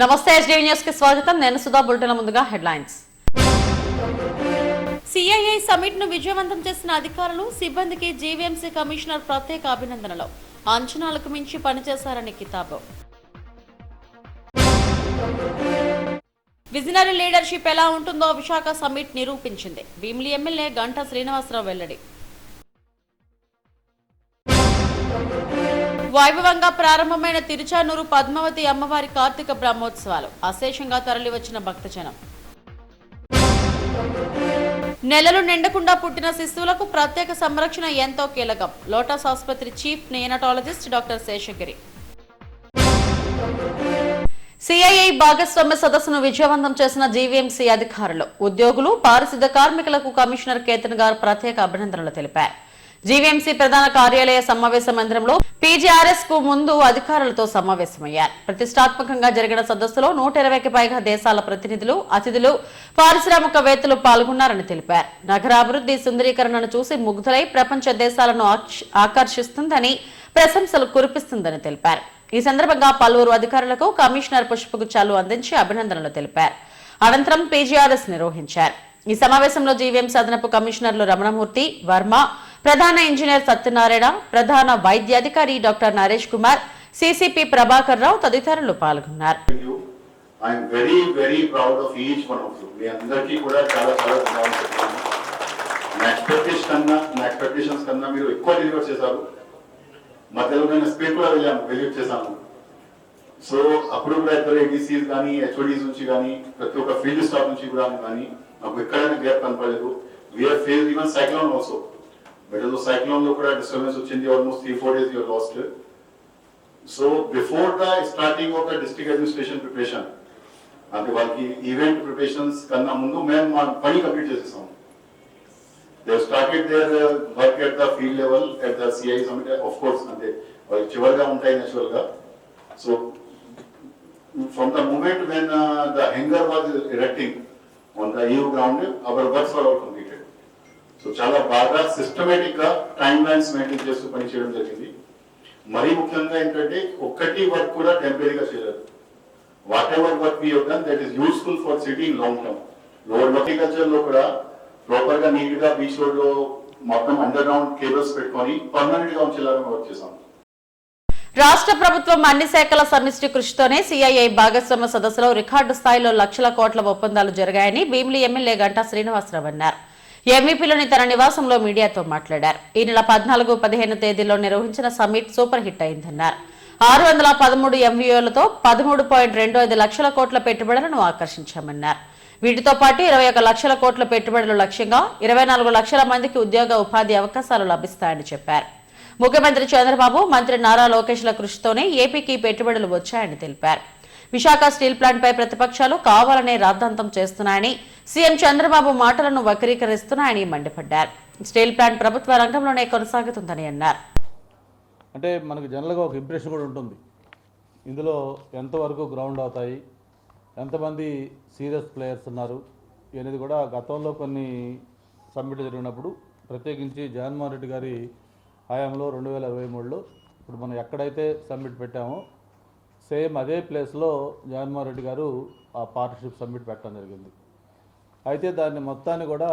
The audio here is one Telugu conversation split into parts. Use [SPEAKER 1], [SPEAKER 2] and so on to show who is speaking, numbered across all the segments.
[SPEAKER 1] నమస్తే ఎస్డీవీ న్యూస్ కి స్వాగతం. నేను సుధా. బులెటిన్ ముందుగా హెడ్లైన్స్. సిఐఐ సమిట్ ను విజయవంతం చేసిన అధికారులు సిబ్బందికి జీవీఎంసీ కమిషనర్ ప్రత్యేక అభినందనలు. అంచనాలకు మించి పనిచేశారని కితాబు. విజనరీ లీడర్షిప్ ఎలా ఉంటుందో విశాఖ సమిట్ నిరూపించింది. భీమిలి ఎమ్మెల్యే గంటా శ్రీనివాసరావు వెల్లడి. వైభవంగా ప్రారంభమైన తిరుచానూరు పద్మావతి అమ్మవారి కార్తీక బ్రహ్మోత్సవాలు. అశేషంగా తరలివచ్చిన భక్తజనం. నెలలు నిండకుండా పుట్టిన శిశువులకు ప్రత్యేక సంరక్షణ ఎంతో కీలకం. లోటస్ ఆసుపత్రి chief neonatologist doctor Seshagiri. CII భాగస్వామ్య సదస్సును విజయవంతం చేసిన జీవీఎంసీ అధికారులు, ఉద్యోగులు, పారిశుద్ధ కార్మికులకు కమిషనర్ కేతన్ గారు ప్రత్యేక అభినందనలు తెలిపారు. జీవీఎంసీ ప్రధాన కార్యాలయ సమావేశ మందిరంలో పీజీఆర్ఎస్ కు ముందు అధికారులతో సమావేశమయ్యారు. ప్రతిష్టాత్మకంగా జరిగిన సదస్సులో 120కి పైగా దేశాల ప్రతినిధులు, అతిథులు, పారిశ్రామికవేత్తలు పాల్గొన్నారని తెలిపారు. నగరాభివృద్ధి సుందరీకరణను చూసి ముగ్ధులై ప్రపంచ దేశాలను ఆకర్షిస్తుందని, ప్రశంసలు కురిపిస్తుందని తెలిపారు. ఈ సందర్భంగా పలువురు అధికారులకు కమిషనర్ పుష్పగుచ్చాలు అందించి అభినందనలు తెలిపారు. అనంతరం పీజీఆర్ఎస్ నిర్వహించారు. ఈ సమావేశంలో జీవీఎంసీ అదనపు కమిషనర్లు రమణమూర్తి వర్మ, ప్రధాన ఇంజనీర్ సత్యనారాయణ, ప్రధాన వైద్యాధికారి డాక్టర్ నరేష్ కుమార్, సిసిపి ప్రభాకర్ రావు తదితరులు పాల్గొన్నారు.
[SPEAKER 2] సో అప్పుడు కూడా ఇద్దరు ఏడీసీస్ కానీ హెచ్ఓడీస్ నుంచి కానీ ప్రతి ఒక్క ఫీల్డ్ స్టాఫ్ నుంచి కూడా కానీ నాకు ఎక్కడైనా గ్యాప్ కనపడలేదు. We are face even cyclone also. But cyclone లో కూడా డిస్టర్బెన్స్ వచ్చింది. Almost 3-4 days you are lost. So before the starting of the district administration preparation, అంటే వాళ్ళకి ఈవెంట్ ప్రిపరేషన్స్ కన్నా ముందు మేము మా పని కంప్లీట్ చేసేసాం. They started their work at the field level at the CI summit. Of course అంటే వాళ్ళకి చివరిగా ఉంటాయి నేచురల్ గా. So from the moment when the hangar was erecting on the EU ground, our works were all completed. So చాలా బాగా సిస్టమేటిక్ గా టైమ్ లైన్స్ మెయింటైన్ చేస్తూ పని చేయడం జరిగింది. మరీ ముఖ్యంగా ఏంటంటే ఒక్కటి వర్క్ కూడా టెంపరీగా చేయలేదు. What ever work we have done that is useful for city in long term. Road horticulture లో కూడా ప్రాపర్ గా నీట్ గా బీచ్ రోడ్ లో మొత్తం అండర్ గ్రౌండ్ కేబుల్స్ పెట్టుకొని పర్మనెంట్ గా ఉంచేలాగా వర్క్ చేశాం.
[SPEAKER 1] రాష్ట్ర ప్రభుత్వం అన్ని శాఖల సమిష్టి కృషితోనే సిఐఐ భాగస్వామ్య సదస్సులో రికార్డు స్థాయిలో లక్షల కోట్ల ఒప్పందాలు జరిగాయని భీమిలి ఎమ్మెల్యే గంటా శ్రీనివాసరావు అన్నారు. ఎంవీపీలోని తన నివాసంలో మీడియాతో మాట్లాడారు. ఈ నెల 14-15 తేదీల్లో నిర్వహించిన సమ్మిట్ సూపర్ హిట్ అయిందన్నారు. 613 ఎంవీఓలతో 13.25 లక్షల కోట్ల పెట్టుబడులను ఆకర్షించామన్నారు. వీటితో పాటు 21 లక్షల కోట్ల పెట్టుబడులు లక్ష్యంగా 24 లక్షల మందికి ఉద్యోగ ఉపాధి అవకాశాలు లభిస్తాయని చెప్పారు. ముఖ్యమంత్రి చంద్రబాబు, మంత్రి నారా లోకేష్ల కృషితోనే ఏపీకి పెట్టుబడులు వచ్చాయని తెలిపారు. విశాఖ స్టీల్ ప్లాంట్ పై ప్రతిపక్షాలు కావాలనే రాద్ధాంతం చేస్తున్నాయని, సీఎం చంద్రబాబు మాటలను వక్రీకరిస్తున్నాయని మండిపడ్డారు. స్టీల్ ప్లాంట్ ప్రభుత్వ రంగంలోనే కొనసాగుతుందని అన్నారు.
[SPEAKER 3] అంటే మనకు జనరల్గా ఒక ఇంప్రెషన్ కూడా ఉంటుంది. ఇందులో ఎంతవరకు గ్రౌండ్ అవుతాయి, ఎంతమంది సీరియస్ ప్లేయర్స్ ఉన్నారు అనేది కూడా గతంలో కొన్ని సమ్మిట్ జరిగినప్పుడు, ప్రత్యేకించి జగన్మోహన్ రెడ్డి గారి హయాంలో 2023లో ఇప్పుడు మనం ఎక్కడైతే సమ్మిట్ పెట్టామో సేమ్ అదే ప్లేస్లో జగన్మోహన్ రెడ్డి గారు ఆ పార్ట్నర్షిప్ సమ్మిట్ పెట్టడం జరిగింది. అయితే దాన్ని మొత్తాన్ని కూడా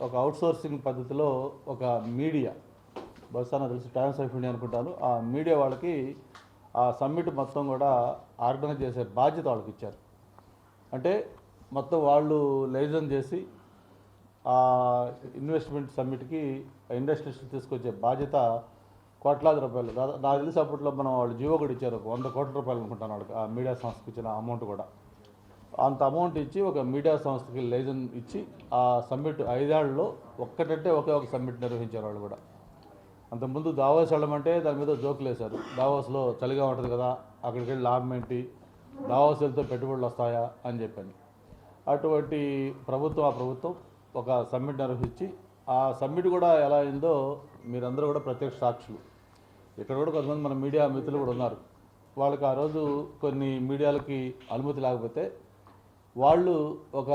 [SPEAKER 3] ఒక అవుట్సోర్సింగ్ పద్ధతిలో ఒక మీడియా, బహుశా నాకు తెలిసి టైమ్స్ ఆఫ్ ఇండియా అనుకుంటాను, ఆ మీడియా వాళ్ళకి ఆ సమ్మిట్ మొత్తం కూడా ఆర్గనైజ్ చేసే బాధ్యత వాళ్ళకి ఇచ్చారు. అంటే మొత్తం వాళ్ళు లైజన్ చేసి ఆ ఇన్వెస్ట్మెంట్ సమ్మిట్కి ఇండస్ట్రీస్ తీసుకొచ్చే బాధ్యత కోట్లాది రూపాయలు. నాకు తెలిసి అప్పట్లో మనం వాళ్ళు జీవో కూడా ఇచ్చారు, 100 కోట్ల రూపాయలు అనుకుంటాను వాళ్ళకి, ఆ మీడియా సంస్థకి ఇచ్చిన అమౌంట్ కూడా. అంత అమౌంట్ ఇచ్చి ఒక మీడియా సంస్థకి లైజన్ ఇచ్చి ఆ సమ్మిట్ 5 ఏళ్లలో ఒక్కటంటే ఒకే ఒక సమ్మిట్ నిర్వహించారు వాళ్ళు కూడా. అంతకుముందు దావోస్ వెళ్ళమంటే దాని మీద జోకులు వేశారు. దావోస్లో చలిగా ఉంటుంది కదా, అక్కడికి వెళ్ళి లాభం ఏంటి, దావోస్ వెళ్తే పెట్టుబడులు వస్తాయా అని చెప్పాను. అటువంటి ఆ ప్రభుత్వం ఒక సమ్మిట్ నిర్వహించి, ఆ సమ్మిట్ కూడా ఎలా అయిందో మీరందరూ కూడా ప్రత్యక్ష సాక్షులు. ఇక్కడ కూడా కొంతమంది మన మీడియా మిత్రులు కూడా ఉన్నారు. వాళ్ళకి ఆ రోజు కొన్ని మీడియాలకి అనుమతి లేకపోతే వాళ్ళు ఒక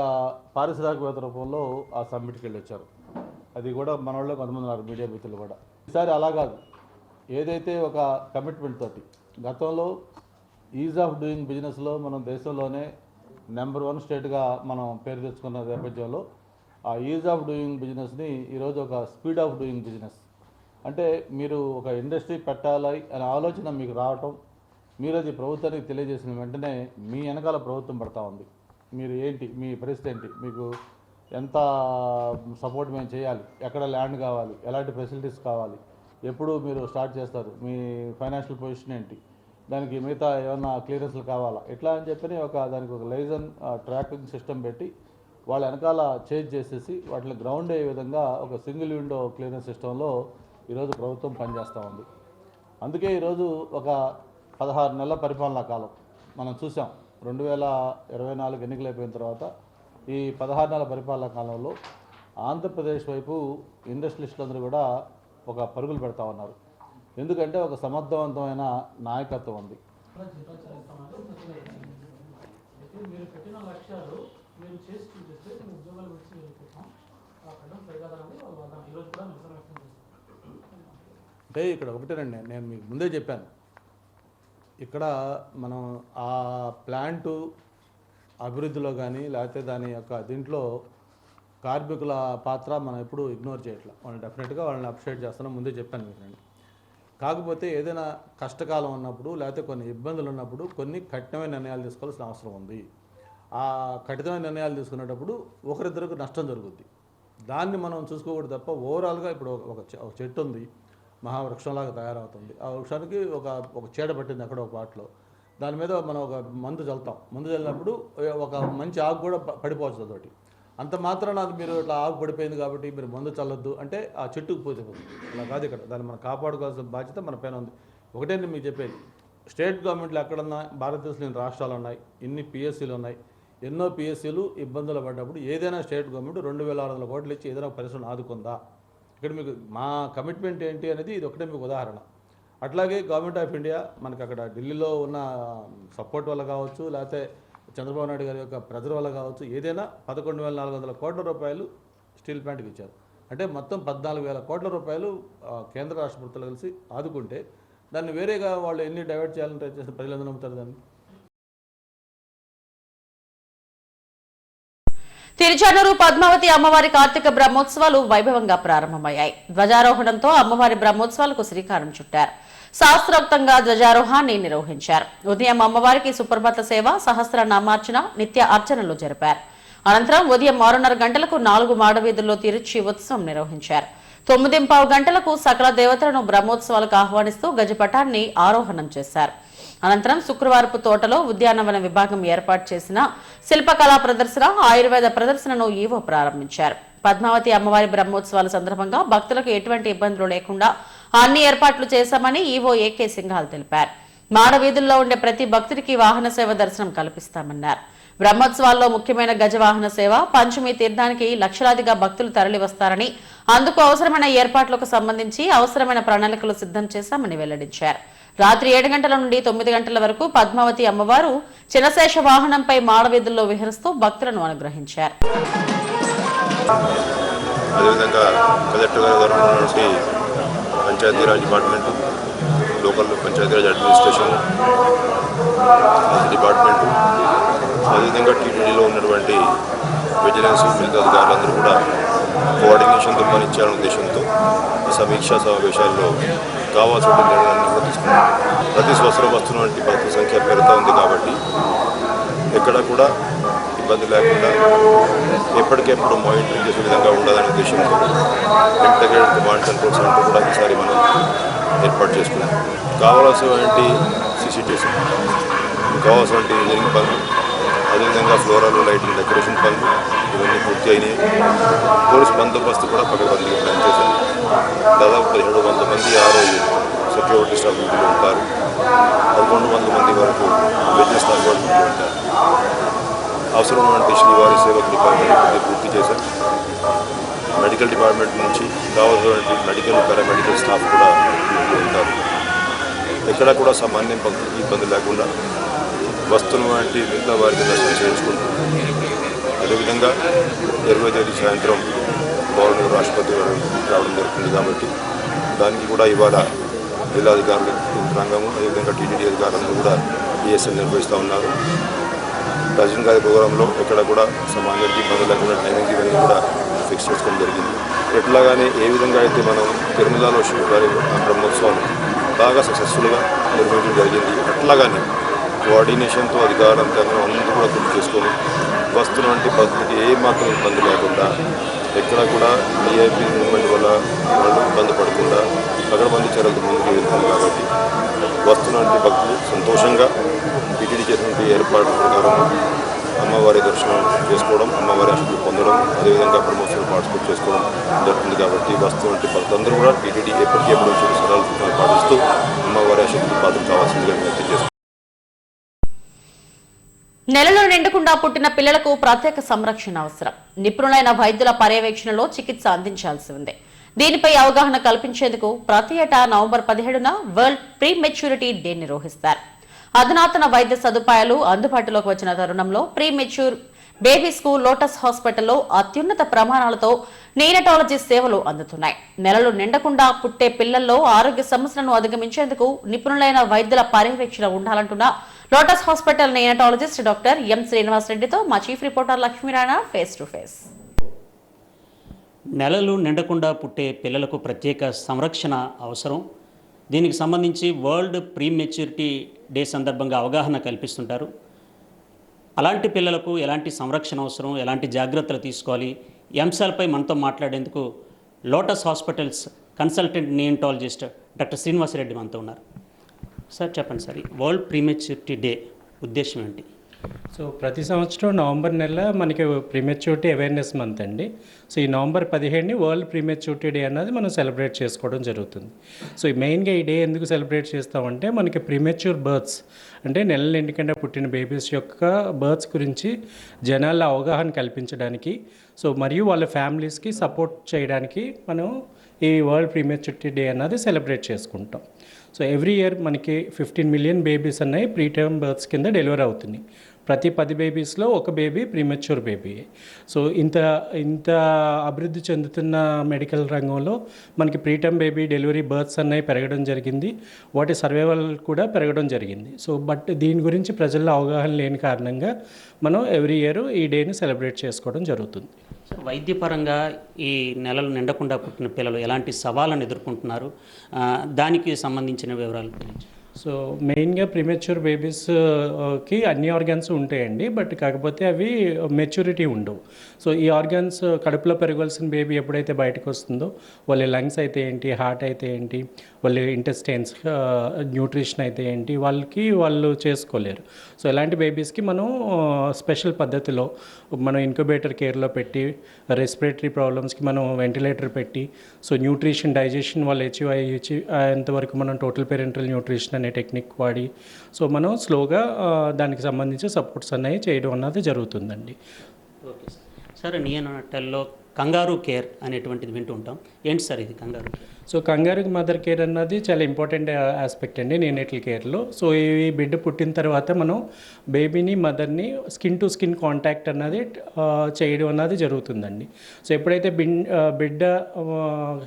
[SPEAKER 3] పారిశ్రామికవేత్త రూపంలో ఆ సమ్మిట్కి వెళ్ళి వచ్చారు. అది కూడా మన వాళ్ళు కొంతమంది ఉన్నారు మీడియా మిత్రులు కూడా. ఈసారి అలా కాదు, ఏదైతే ఒక కమిట్మెంట్ తోటి గతంలో ఈజ్ ఆఫ్ డూయింగ్ బిజినెస్లో మనం దేశంలోనే నెంబర్ 1 స్టేట్గా మనం పేరు తెచ్చుకున్న నేపథ్యంలో ఆ ఈజ్ ఆఫ్ డూయింగ్ బిజినెస్ని ఈరోజు ఒక స్పీడ్ ఆఫ్ డూయింగ్ బిజినెస్ అంటే మీరు ఒక ఇండస్ట్రీ పెట్టాలి అనే ఆలోచన మీకు రావటం, మీరు అది ప్రభుత్వానికి తెలియజేసిన వెంటనే మీ వెనకాల ప్రభుత్వం పడతా ఉంది. మీరు ఏంటి, మీ పరిస్థితి ఏంటి, మీకు ఎంత సపోర్ట్ మేము చేయాలి, ఎక్కడ ల్యాండ్ కావాలి, ఎలాంటి ఫెసిలిటీస్ కావాలి, ఎప్పుడు మీరు స్టార్ట్ చేస్తారు, మీ ఫైనాన్షియల్ పొజిషన్ ఏంటి, దానికి మిగతా ఏమన్నా క్లియరెన్స్లు కావాలా, ఇట్లా అని చెప్పి దానికి ఒక లైజన్ ట్రాకింగ్ సిస్టమ్ పెట్టి వాళ్ళ వెనకాల చేంజ్ చేసేసి వాటిని గ్రౌండ్ అయ్యే విధంగా ఒక సింగిల్ విండో క్లియరెన్స్ సిస్టంలో ఈరోజు ప్రభుత్వం పనిచేస్తూ ఉంది. అందుకే ఈరోజు ఒక 16 నెలల పరిపాలనా కాలం మనం చూసాం. 2024 ఎన్నికలు అయిపోయిన తర్వాత ఈ 16 నెలల పరిపాలనా కాలంలో ఆంధ్రప్రదేశ్ వైపు ఇండస్ట్రియలిస్టులందరూ కూడా ఒక పరుగులు పెడతా ఉన్నారు. ఎందుకంటే ఒక సమర్థవంతమైన నాయకత్వం ఉంది.
[SPEAKER 4] మీరు పెట్టిన లక్ష్యాలు మీరు చేసి చూపిస్తే ఉద్యోగాలు వచ్చి వెళ్ళిపోతాం ఈరోజు కూడా నిరసన వ్యక్తం చేస్తాం.
[SPEAKER 3] అంటే ఇక్కడ ఒకటేనండి, నేను మీకు ముందే చెప్పాను, ఇక్కడ మనం ఆ ప్లాంటు అభివృద్ధిలో కానీ లేకపోతే దాని యొక్క దీంట్లో కార్మికుల పాత్ర మనం ఎప్పుడూ ఇగ్నోర్ చేయట్లా. వాళ్ళని డెఫినెట్గా వాళ్ళని అప్రిషియేట్ చేస్తున్నాం, ముందే చెప్పాను మీకు నేను. కాకపోతే ఏదైనా కష్టకాలం ఉన్నప్పుడు లేకపోతే కొన్ని ఇబ్బందులు ఉన్నప్పుడు కొన్ని కఠినమైన నిర్ణయాలు తీసుకోవాల్సిన అవసరం ఉంది. ఆ కఠినమైన నిర్ణయాలు తీసుకునేటప్పుడు ఒకరిద్దరికి నష్టం జరుగుద్ది. దాన్ని మనం చూసుకోకూడదు తప్ప ఓవరాల్గా ఇప్పుడు ఒక చెట్టు ఉంది, మహావృక్షంలాగా తయారవుతుంది. ఆ వృక్షానికి ఒక చీడ పట్టింది అక్కడ ఒక పాటలో, దాని మీద మనం ఒక మందు చల్లుతాం. మందు చల్లినప్పుడు ఒక మంచి ఆకు కూడా పడిపోవచ్చు అదొకటి. అంత మాత్రాన అది మీరు ఇట్లా ఆకు పడిపోయింది కాబట్టి మీరు మందు చల్లొద్దు అంటే ఆ చెట్టుకు పోసిపోతుంది. అలా కాదు, ఇక్కడ దాన్ని మనం కాపాడుకోవాల్సిన బాధ్యత మన పైన ఉంది. ఒకటే మీకు చెప్పేది, స్టేట్ గవర్నమెంట్లు ఎక్కడన్నా భారతదేశంలోని రాష్ట్రాలు ఉన్నాయి, ఇన్ని పిఎస్సీలు ఉన్నాయి. ఎన్నో పిఎస్సీలు ఇబ్బందులు పడ్డప్పుడు ఏదైనా స్టేట్ గవర్నమెంట్ 2,600 కోట్లు ఇచ్చి ఏదైనా పరిశ్రమ ఆదుకుందా? ఇక్కడ మీకు మా కమిట్మెంట్ ఏంటి అనేది ఇది ఒకటే మీకు ఉదాహరణ. అట్లాగే గవర్నమెంట్ ఆఫ్ ఇండియా మనకి అక్కడ ఢిల్లీలో ఉన్న సపోర్ట్ వల్ల కావచ్చు, లేకపోతే చంద్రబాబు నాయుడు గారి యొక్క ప్రెజర్ వల్ల కావచ్చు, ఏదైనా 11,400 కోట్ల రూపాయలు స్టీల్ ప్లాంట్కి ఇచ్చారు. అంటే మొత్తం 14,000 కోట్ల రూపాయలు కేంద్ర రాష్ట్ర ప్రభుత్వాలు కలిసి ఆదుకుంటే దాన్ని వేరేగా వాళ్ళు ఎన్ని డైవర్ట్ చేయాలని ట్రై చేస్తే ప్రజలందరూ నమ్ముతారు దాన్ని.
[SPEAKER 1] తిరుచానూరు పద్మావతి అమ్మవారి కార్తీక బ్రహ్మోత్సవాలు వైభవంగా ప్రారంభమయ్యాయి. ధ్వజారోహణంతో అమ్మవారి బ్రహ్మోత్సవాలకు శ్రీకారం చుట్టారు. శాస్త్రోక్తంగా ధ్వజారోహాన్ని నిర్వహించారు. ఉదయం అమ్మవారికి సుప్రభాత సేవ, సహస్ర నామార్చన, నిత్య అర్చనలు జరిపారు. అనంతరం ఉదయం 6:30 గంటలకు 4 మాడవీధుల్లో తిరుచి ఉత్సవం నిర్వహించారు. 9:15 గంటలకు సకల దేవతలను బ్రహ్మోత్సవాలకు ఆహ్వానిస్తూ గజపటాన్ని ఆరోహణం చేశారు. అనంతరం శుక్రవారపు తోటలో ఉద్యానవన విభాగం ఏర్పాటు చేసిన శిల్పకళా ప్రదర్శన, ఆయుర్వేద ప్రదర్శనను ఈవో ప్రారంభించారు. పద్మావతి అమ్మవారి బ్రహ్మోత్సవాల సందర్భంగా భక్తులకు ఎటువంటి ఇబ్బందులు లేకుండా అన్ని ఏర్పాట్లు చేశామని ఈవో ఏకే సింఘాల్ తెలిపారు. మాడవీధుల్లో ఉండే ప్రతి భక్తుడికి వాహన సేవ దర్శనం కల్పిస్తామన్నారు. బ్రహ్మోత్సవాల్లో ముఖ్యమైన గజవాహన సేవ, పంచమి తీర్థానికి లక్షలాదిగా భక్తులు తరలి వస్తారని, అందుకు అవసరమైన ఏర్పాట్లకు సంబంధించి అవసరమైన ప్రణాళికలు సిద్ధం చేశామని వెల్లడించారు. రాత్రి 7 గంటల నుండి 9 గంటల వరకు పద్మావతి అమ్మవారు చినశేష వాహనంపై మాడవీధుల్లో విహరిస్తూ భక్తులను అనుగ్రహించారు.
[SPEAKER 5] అదేవిధంగా కలెక్టర్ గారి తరఫున నుండి Panchayati Raj department, local Panchayati Raj administration department, అదేవిధంగా టీటీడీలో ఉన్నటువంటి విజిలెన్స్ మిగతా అధికారులందరూ కూడా కోఆర్డినేషన్తో పనిచేయాలనే ఉద్దేశంతో ఈ సమీక్షా సమావేశాల్లో కావాల్సిన నిర్ణయాన్ని కూడా తీసుకున్నాం. ప్రతి సంవత్సరం వస్తున్నటువంటి భక్తుల సంఖ్య పెరుగుతూ ఉంది కాబట్టి ఎక్కడ కూడా ఇబ్బంది లేకుండా ఎప్పటికెప్పుడు మానిటరింగ్ చేసే విధంగా ఉండాలనే ఉద్దేశంతో ఇంటిగ్రేటెడ్ కమాండ్ కంట్రోల్ సెంటర్ కూడా ఈసారి మనం ఏర్పాటు చేసుకున్నాం. కావాల్సినటువంటి సీసీటీవీస్, కావాల్సినటువంటి ఇంజనీరింగ్ పనులు, అదేవిధంగా ఫ్లోరల్ లైటింగ్ డెకరేషన్ పనులు ఇవన్నీ పూర్తి అయినాయి. పోలీస్ బందోబస్తు కూడా పకడ్బందీగా ప్లాన్ చేశారు. దాదాపు 1700 మంది ఆ రోజు సెక్యూరిటీ స్టాఫ్ డ్యూటీలో ఉంటారు. 1100 మంది వరకు బిజినెస్ స్టాఫ్ డ్యూటీలో ఉంటారు. అవసరమైనటువంటి శ్రీవారి సేవకు డిపార్ట్మెంట్ పూర్తి చేశారు. మెడికల్ డిపార్ట్మెంట్ నుంచి కావాల్సినటువంటి మెడికల్, పారామెడికల్ స్టాఫ్ కూడా డ్యూటీలో ఉంటారు. ఎక్కడ కూడా సామాన్య భక్తులకు ఇబ్బంది లేకుండా వస్తువులు వంటి మిగతా వారికి దర్శనం చేయించుకుంటారు. అదేవిధంగా 20వ తేదీ సాయంత్రం గవర్నర్, రాష్ట్రపతి రావడం జరుగుతుంది కాబట్టి దానికి కూడా ఇవాళ జిల్లాధికారుల యంత్రాంగము, అదేవిధంగా టీటీడీ అధికారులందరూ కూడా బిఎస్ఎన్ నిర్వహిస్తూ ఉన్నారు. రాజన్ గారి ప్రోగ్రాంలో ఎక్కడ కూడా సమయానికి ఇబ్బంది లేకుండా టైమింగ్ ఇవన్నీ కూడా ఫిక్స్ చేసుకోవడం జరిగింది. ఎట్లాగానే ఏ విధంగా అయితే మనం తిరుమలలో శివగారి బ్రహ్మోత్సవాలు బాగా సక్సెస్ఫుల్గా నిర్వహించడం జరిగింది, అట్లాగానే కోఆర్డినేషన్తో అధికారంతో అందరూ కూడా గుర్తు చేసుకొని వస్తున్నటువంటి పద్ధతికి ఏ మాత్రం ఇబ్బంది లేకుండా ఎక్కడ కూడా విఐపీ మూవ్మెంట్ వల్ల వాళ్ళు ఇబ్బంది పడకుండా పగడబంది చర్యలతో ముందుకు వెళ్తుంది. కాబట్టి వస్తున్నటువంటి భక్తులు సంతోషంగా టీటీడీ చేసినటువంటి ఏర్పాట్ల ప్రకారం అమ్మవారి దర్శనం చేసుకోవడం, అమ్మవారి ఆశీస్సులు పొందడం, అదేవిధంగా బ్రహ్మోత్సవాలు పార్టిసిపేట్ చేసుకోవడం జరుగుతుంది. కాబట్టి వస్తున్నటువంటి భక్తులందరూ కూడా టీటీడీ ఎప్పటికెప్పుడు వచ్చి సరళ సూచనలు పాటిస్తూ అమ్మవారి ఆశీస్సులు పాత్ర కావాల్సిందిగా విజ్ఞప్తి చేస్తారు.
[SPEAKER 1] నెలలో నిండకుండా పుట్టిన పిల్లలకు ప్రత్యేక సంరక్షణ అవసరం. నిపుణులైన వైద్యుల పర్యవేక్షణలో చికిత్స అందించాల్సి ఉంది. దీనిపై అవగాహన కల్పించేందుకు ప్రతి ఏటా నవంబర్ 17న వరల్డ్ ప్రీ మెచ్యూరిటీ డే నిర్వహిస్తారు. అధునాతన వైద్య సదుపాయాలు అందుబాటులోకి వచ్చిన తరుణంలో ప్రీ మెచ్యూర్ బేబీస్ కు లోటస్ హాస్పిటల్లో అత్యున్నత ప్రమాణాలతో నీనటాలజీ సేవలు అందుతున్నాయి. నెలలు నిండకుండా పుట్టే పిల్లల్లో ఆరోగ్య సమస్యలను అధిగమించేందుకు నిపుణులైన వైద్యుల పర్యవేక్షణ ఉండాలంటున్న Lotus hospital neonatologist doctor M Srinivas రెడ్డితో మా చీఫ్ రిపోర్టర్ లక్ష్మీరాణ ఫేస్ టు ఫేస్.
[SPEAKER 6] నెలలు నిండకుండా పుట్టే పిల్లలకు ప్రత్యేక సంరక్షణ అవసరం. దీనికి సంబంధించి వరల్డ్ ప్రీ మెచ్యూరిటీ డే సందర్భంగా అవగాహన కల్పిస్తుంటారు. అలాంటి పిల్లలకు ఎలాంటి సంరక్షణ అవసరం, ఎలాంటి జాగ్రత్తలు తీసుకోవాలి, ఈ అంశాలపై మనతో మాట్లాడేందుకు Lotus hospitals consultant neonatologist doctor Srinivas Reddy మనతో ఉన్నారు. సార్ చెప్పండి sir, world prematurity day ఉద్దేశం ఏంటి?
[SPEAKER 7] సో ప్రతి సంవత్సరం నవంబర్ నెల మనకి ప్రీమెచ్యూరిటీ అవేర్నెస్ మంత్ అండి. సో ఈ నవంబర్ 15ని వరల్డ్ ప్రీమెచ్యూరిటీ డే అన్నది మనం సెలబ్రేట్ చేసుకోవడం జరుగుతుంది. సో ఈ మెయిన్గా ఈ డే ఎందుకు సెలబ్రేట్ చేస్తామంటే మనకి ప్రీమెచ్యూర్ బర్త్స్ అంటే నెలల ఎందుకంటే పుట్టిన బేబీస్ యొక్క బర్త్స్ గురించి జనాల్లో అవగాహన కల్పించడానికి, సో మరియు వాళ్ళ ఫ్యామిలీస్కి సపోర్ట్ చేయడానికి మనం ఈ వరల్డ్ ప్రీమెచ్యూరిటీ డే అన్నది సెలబ్రేట్ చేసుకుంటాం. సో ఎవ్రీ ఇయర్ మనకి 15 మిలియన్ బేబీస్ అన్నాయి ప్రీ టర్మ్ బర్త్స్ కింద డెలివరీ అవుతున్నాయి. ప్రతి 10 బేబీస్లో ఒక బేబీ ప్రీమెచ్యూర్ బేబీ. సో ఇంత అభివృద్ధి చెందుతున్న మెడికల్ రంగంలో మనకి ప్రీటర్మ్ బేబీ డెలివరీ బర్త్స్ అన్నవి పెరగడం జరిగింది, వాటి సర్వైవల్ కూడా పెరగడం జరిగింది. సో బట్ దీని గురించి ప్రజల్లో అవగాహన లేని కారణంగా మనం ఎవ్రీ ఇయర్ ఈ డేని సెలబ్రేట్ చేసుకోవడం జరుగుతుంది.
[SPEAKER 6] వైద్యపరంగా ఈ నెలలు నిండకుండా పుట్టిన పిల్లలు ఎలాంటి సవాళ్ళను ఎదుర్కొంటున్నారు, దానికి సంబంధించిన వివరాలు తెలియజేయండి.
[SPEAKER 7] సో మెయిన్గా ప్రీమెచ్యూర్ బేబీస్కి అన్ని ఆర్గాన్స్ ఉంటాయండి, బట్ కాకపోతే అవి మెచ్యూరిటీ ఉండవు. సో ఈ ఆర్గాన్స్ కడుపులో పెరగాల్సిన బేబీ ఎప్పుడైతే బయటకు వస్తుందో వాళ్ళ లంగ్స్ అయితే ఏంటి, హార్ట్ అయితే ఏంటి, వాళ్ళ ఇంటెస్టైన్స్, న్యూట్రిషన్ అయితే ఏంటి, వాళ్ళు చేసుకోలేరు. సో ఇలాంటి బేబీస్కి మనం స్పెషల్ పద్ధతిలో మనం ఇంక్యుబేటర్ కేర్లో పెట్టి, రెస్పిరేటరీ ప్రాబ్లమ్స్కి మనం వెంటిలేటర్ పెట్టి, సో న్యూట్రిషన్ డైజెషన్ వాళ్ళు అచీవ్ అయ్యేంతవరకు మనం టోటల్ పేరెంటల్ న్యూట్రిషన్ అనే టెక్నిక్ వాడి సో మనం స్లోగా దానికి సంబంధించి సపోర్ట్స్ అనేవి చేయడం అన్నది జరుగుతుందండి.
[SPEAKER 6] Okay sir. సార్ నియోనటల్లో కంగారు కేర్ అనేటువంటిది వింటూ ఉంటాం, ఏంటి సార్ ఇది కంగారు కేర్?
[SPEAKER 7] సో కంగారు మదర్ కేర్ అన్నది చాలా ఇంపార్టెంట్ ఆస్పెక్ట్ అండి నేనేటల్ కేర్లో. సో ఈ బిడ్డ పుట్టిన తర్వాత మనం బేబీని మదర్ని స్కిన్ టు స్కిన్ కాంటాక్ట్ అన్నది చేయడం అన్నది జరుగుతుందండి. సో ఎప్పుడైతే బిడ్డ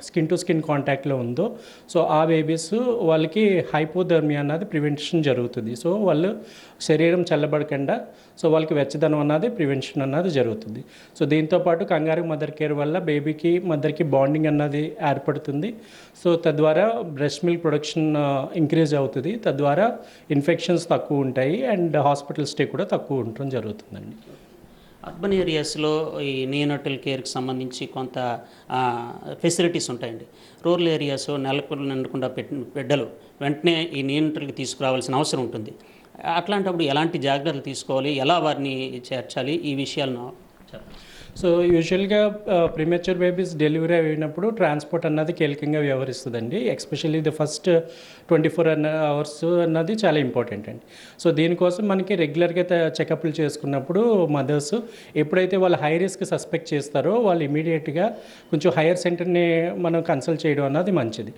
[SPEAKER 7] స్కిన్ టు స్కిన్ కాంటాక్ట్లో ఉందో సో ఆ బేబీస్ వాళ్ళకి హైపోథర్మియా అన్నది ప్రివెన్షన్ జరుగుతుంది. సో వాళ్ళు శరీరం చల్లబడకుండా సో వాళ్ళకి వెచ్చదనం అన్నది ప్రివెన్షన్ అన్నది జరుగుతుంది. సో దీంతోపాటు కంగారు మదర్ కేర్ వల్ల బేబీకి మదర్కి బాండింగ్ అన్నది ఏర్పడుతుంది. సో తద్వారా బ్రెస్ట్ మిల్క్ ప్రొడక్షన్ ఇంక్రీజ్ అవుతుంది, తద్వారా ఇన్ఫెక్షన్స్ తక్కువ ఉంటాయి అండ్ హాస్పిటల్ స్టే కూడా తక్కువ ఉండటం జరుగుతుందండి.
[SPEAKER 6] అర్బన్ ఏరియాస్లో ఈ నియోనటల్ కేర్కి సంబంధించి కొంత ఫెసిలిటీస్ ఉంటాయండి. రూరల్ ఏరియాస్ నెలకు నిండకుండా పెట్టిన బిడ్డలు వెంటనే ఈ నియోనటల్కి తీసుకురావాల్సిన అవసరం ఉంటుంది. అట్లాంటప్పుడు ఎలాంటి జాగ్రత్తలు తీసుకోవాలి, ఎలా వారిని చేర్చాలి, ఈ విషయాలను చెప్పండి.
[SPEAKER 7] సో యూజువల్గా ప్రీమెచ్యూర్ బేబీస్ డెలివరీ అయినప్పుడు ట్రాన్స్పోర్ట్ అన్నది కీలకంగా వ్యవహరిస్తుందండి. ఎస్పెషల్లీ ద ఫస్ట్ 24 hours అన్నది చాలా ఇంపార్టెంట్ అండి. సో దీనికోసం మనకి రెగ్యులర్గా చెకప్లు చేసుకున్నప్పుడు మదర్స్ ఎప్పుడైతే వాళ్ళు హై రిస్క్ సస్పెక్ట్ చేస్తారో వాళ్ళు ఇమీడియట్గా కొంచెం హైయర్ సెంటర్ని మనం కన్సల్ట్ చేయడం అన్నది మంచిది.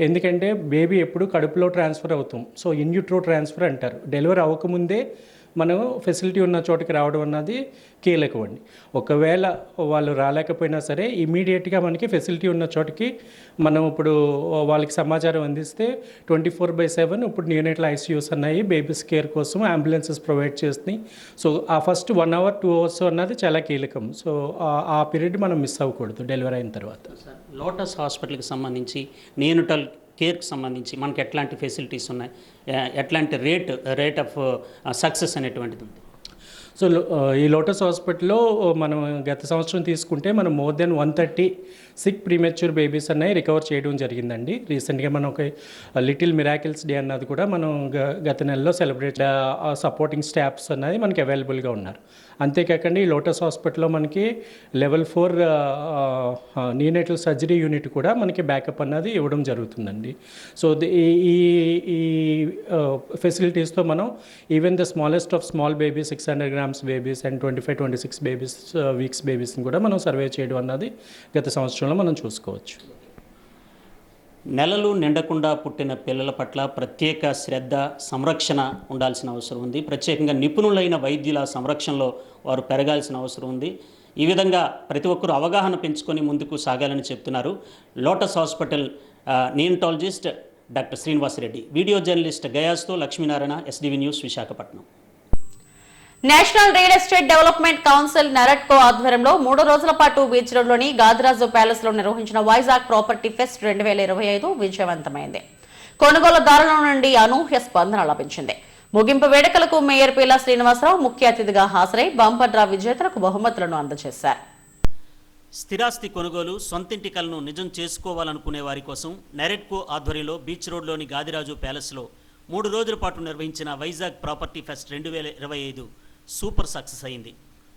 [SPEAKER 7] ఎందుకంటే బేబీ ఎప్పుడు కడుపులో ట్రాన్స్ఫర్ అవుతాం, సో ఇన్ యూట్రో ట్రాన్స్ఫర్ అంటారు. డెలివరీ అవ్వకముందే మనం ఫెసిలిటీ ఉన్న చోటుకి రావడం అన్నది కీలకం అండి. ఒకవేళ వాళ్ళు రాలేకపోయినా సరే ఇమీడియట్గా మనకి ఫెసిలిటీ ఉన్న చోటికి మనం ఇప్పుడు వాళ్ళకి సమాచారం అందిస్తే 24/7 ఇప్పుడు న్యూనేటల్ ఐసీయూస్ ఉన్నాయి, బేబీస్ కేర్ కోసం అంబులెన్సెస్ ప్రొవైడ్ చేస్తున్నాయి. సో ఆ ఫస్ట్ 1 hour 2 hours అన్నది చాలా కీలకం. సో ఆ పీరియడ్ మనం మిస్ అవ్వకూడదు డెలివరీ అయిన తర్వాత.
[SPEAKER 6] లోటస్ హాస్పిటల్కి సంబంధించి న్యూనటల్ కేర్కి సంబంధించి మనకి ఎట్లాంటి ఫెసిలిటీస్ ఉన్నాయి, ఎట్లాంటి రేట్ ఆఫ్ సక్సెస్ అనేటువంటిది ఉంది?
[SPEAKER 7] సో ఈ లోటస్ హాస్పిటల్లో మనం గత సంవత్సరం తీసుకుంటే మనం more than 130 sick premature babies అన్నవి రికవర్ చేయడం జరిగిందండి. రీసెంట్గా మనం ఒక లిటిల్ మిరాకిల్స్ డే అన్నది కూడా మనం గత నెలలో సెలబ్రేట్ సపోర్టింగ్ స్టాఫ్స్ అన్నది మనకి అవైలబుల్గా ఉన్నారు. అంతేకాకుండా ఈ లోటస్ హాస్పిటల్లో మనకి Level 4 న్యూనేటల్ సర్జరీ యూనిట్ కూడా మనకి బ్యాకప్ అన్నది ఇవ్వడం జరుగుతుందండి. సో ఈ ఫెసిలిటీస్తో మనం even the smallest of small babies 600 grams babies and 25-26 babies weeks బేబీస్ని కూడా మనం సర్వే చేయడం అన్నది గత సంవత్సరంలో మనం చూసుకోవచ్చు.
[SPEAKER 6] నెలలు నిండకుండా పుట్టిన పిల్లల పట్ల ప్రత్యేక శ్రద్ధ, సంరక్షణ ఉండాల్సిన అవసరం ఉంది. ప్రత్యేకంగా నిపుణులైన వైద్యుల సంరక్షణలో వారు పెరగాల్సిన అవసరం ఉంది. ఈ విధంగా ప్రతి ఒక్కరూ అవగాహన పెంచుకొని ముందుకు సాగాలని చెప్తున్నారు Lotus hospital neonatologist doctor Srinivasa Reddy. Video journalist గయాస్తో Lakshminarayana, SDV news, Visakhapatnam.
[SPEAKER 1] National real estate development council NAREDCO ఆధ్వర్యంలో 3 రోజుల పాటు బీచ్ రోడ్లోని గాదిరాజు ప్యాలెస్ లో నిర్వహించిన వైజాగ్ ప్రాపర్టీ ఫెస్ట్ 2025 విజయవంతమైంది. కొనుగోలుదారుల నుండి అనూహ్య స్పందన లభించింది. ముగింపు వేడుకలకు మేయర్ పీలా శ్రీనివాసరావు ముఖ్య అతిథిగా హాజరై బంపర్ డ్రా విజేతలకు బహుమతులను అందజేశారు.
[SPEAKER 6] స్థిరాస్తి కొనుగోలు, సొంతింటి కలను నిజం చేసుకోవాలనుకునే వారి కోసం నెరెట్కో ఆధ్వర్యంలో బీచ్ రోడ్లోని గాదిరాజు ప్యాలెస్లో 3 రోజుల పాటు నిర్వహించిన Vizag property pest 2025 super success అయింది.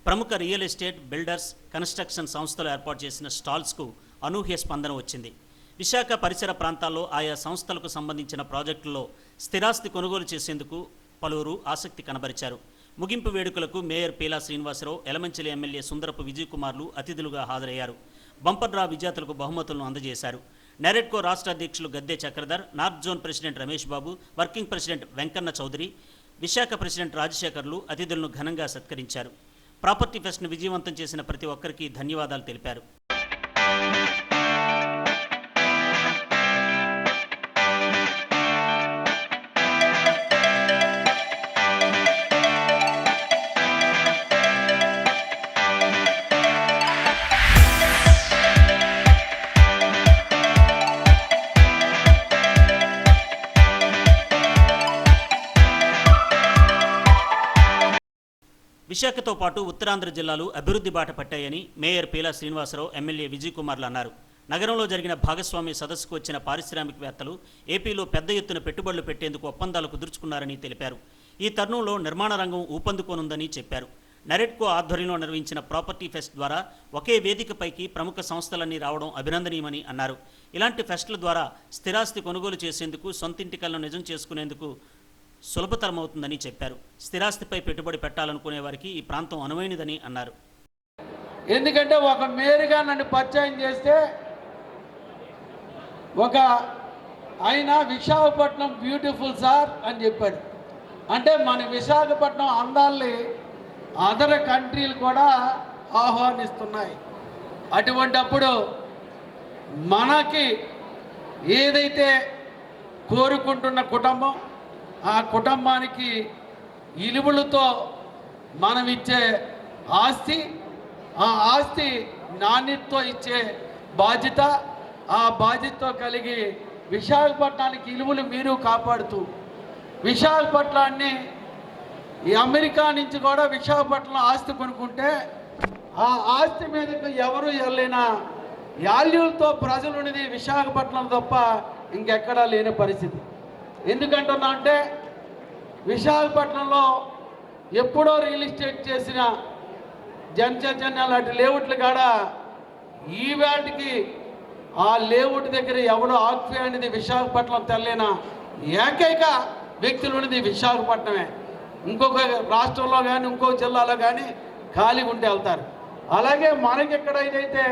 [SPEAKER 6] ప్రముఖ రియల్ ఎస్టేట్, బిల్డర్స్, కన్స్ట్రక్షన్ సంస్థలు ఏర్పాటు చేసిన స్టాల్స్కు అనూహ్య స్పందన వచ్చింది. విశాఖ పరిసర ప్రాంతాల్లో ఆయా సంస్థలకు సంబంధించిన ప్రాజెక్టుల్లో స్థిరాస్తి కొనుగోలు చేసేందుకు పలువురు ఆసక్తి కనబరిచారు. ముగింపు వేడుకలకు మేయర్ పీలా శ్రీనివాసరావు, ఎలమంచిలి ఎమ్మెల్యే సుందరపు విజయ్ కుమార్లు అతిథులుగా హాజరయ్యారు. బంపర్ డ్రా విజేతలకు బహుమతులను అందజేశారు. నెరెట్కో రాష్ట్ర అధ్యక్షులు Gadde Chakradhar, north zone president Ramesh Babu, working president Venkanna Chowdary, Visakha president రాజశేఖర్లు అతిథులను ఘనంగా సత్కరించారు. ప్రాపర్టీ ఫెస్ట్ను విజయవంతం చేసిన ప్రతి ఒక్కరికి ధన్యవాదాలు తెలిపారు. విశాఖతో పాటు ఉత్తరాంధ్ర జిల్లాలు అభివృద్ధి బాట పట్టాయని మేయర్ పీలా శ్రీనివాసరావు, ఎమ్మెల్యే విజయ్ కుమార్లు అన్నారు. నగరంలో జరిగిన భాగస్వామ్య సదస్సుకు వచ్చిన పారిశ్రామికవేత్తలు ఏపీలో పెద్ద ఎత్తున పెట్టుబడులు పెట్టేందుకు ఒప్పందాలు కుదుర్చుకున్నారని తెలిపారు. ఈ తరుణంలో నిర్మాణ రంగం ఊపందుకోనుందని చెప్పారు. నెరెట్కో ఆధ్వర్యంలో నిర్వహించిన ప్రాపర్టీ ఫెస్ట్ ద్వారా ఒకే వేదికపైకి ప్రముఖ సంస్థలన్నీ రావడం అభినందనీయమని అన్నారు. ఇలాంటి ఫెస్టుల ద్వారా స్థిరాస్తి కొనుగోలు చేసేందుకు, సొంతింటి కలను నిజం చేసుకునేందుకు సులభతరమవుతుందని చెప్పారు. స్థిరాస్తిపై పెట్టుబడి పెట్టాలనుకునే వారికి ఈ ప్రాంతం అనువైనదని అన్నారు.
[SPEAKER 8] ఎందుకంటే ఒక మేయర్గా నన్ను పరిచయం చేస్తే ఆయన విశాఖపట్నం బ్యూటిఫుల్ సార్ అని చెప్పాడు. అంటే మన విశాఖపట్నం అందాల్ని అదర్ కంట్రీలు కూడా ఆహ్వానిస్తున్నాయి. అటువంటప్పుడు మనకి ఏదైతే కోరుకుంటున్న కుటుంబం, ఆ కుటుంబానికి ఇలువలతో మనం ఇచ్చే ఆస్తి, ఆ ఆస్తి నాణ్యతతో ఇచ్చే బాధ్యత, ఆ బాధ్యతతో కలిగి విశాఖపట్నానికి ఇలువలు మీరు కాపాడుతూ విశాఖపట్నాన్ని ఈ అమెరికా నుంచి కూడా విశాఖపట్నం ఆస్తి కొనుక్కుంటే ఆ ఆస్తి మీదకు ఎవరు వెళ్ళిన వాల్యూలతో ప్రజలు ఉన్నది విశాఖపట్నం తప్ప ఇంకెక్కడా లేని పరిస్థితి. ఎందుకంటున్నా అంటే విశాఖపట్నంలో ఎప్పుడో రియల్ ఎస్టేట్ చేసిన జనచైతన్య లాంటి లేఅవుట్లు కాడ ఈ వేటికి ఆ లేఅవుట్ దగ్గర ఎవడో ఆక్యుపై అనేది విశాఖపట్నం తెల్లిన ఏకైక వ్యక్తులు ఉన్నది విశాఖపట్నమే. ఇంకొక రాష్ట్రంలో కానీ ఇంకొక జిల్లాలో కానీ ఖాళీ ఉంటే వెళ్తారు. అలాగే మనకి ఎక్కడ ఏదైతే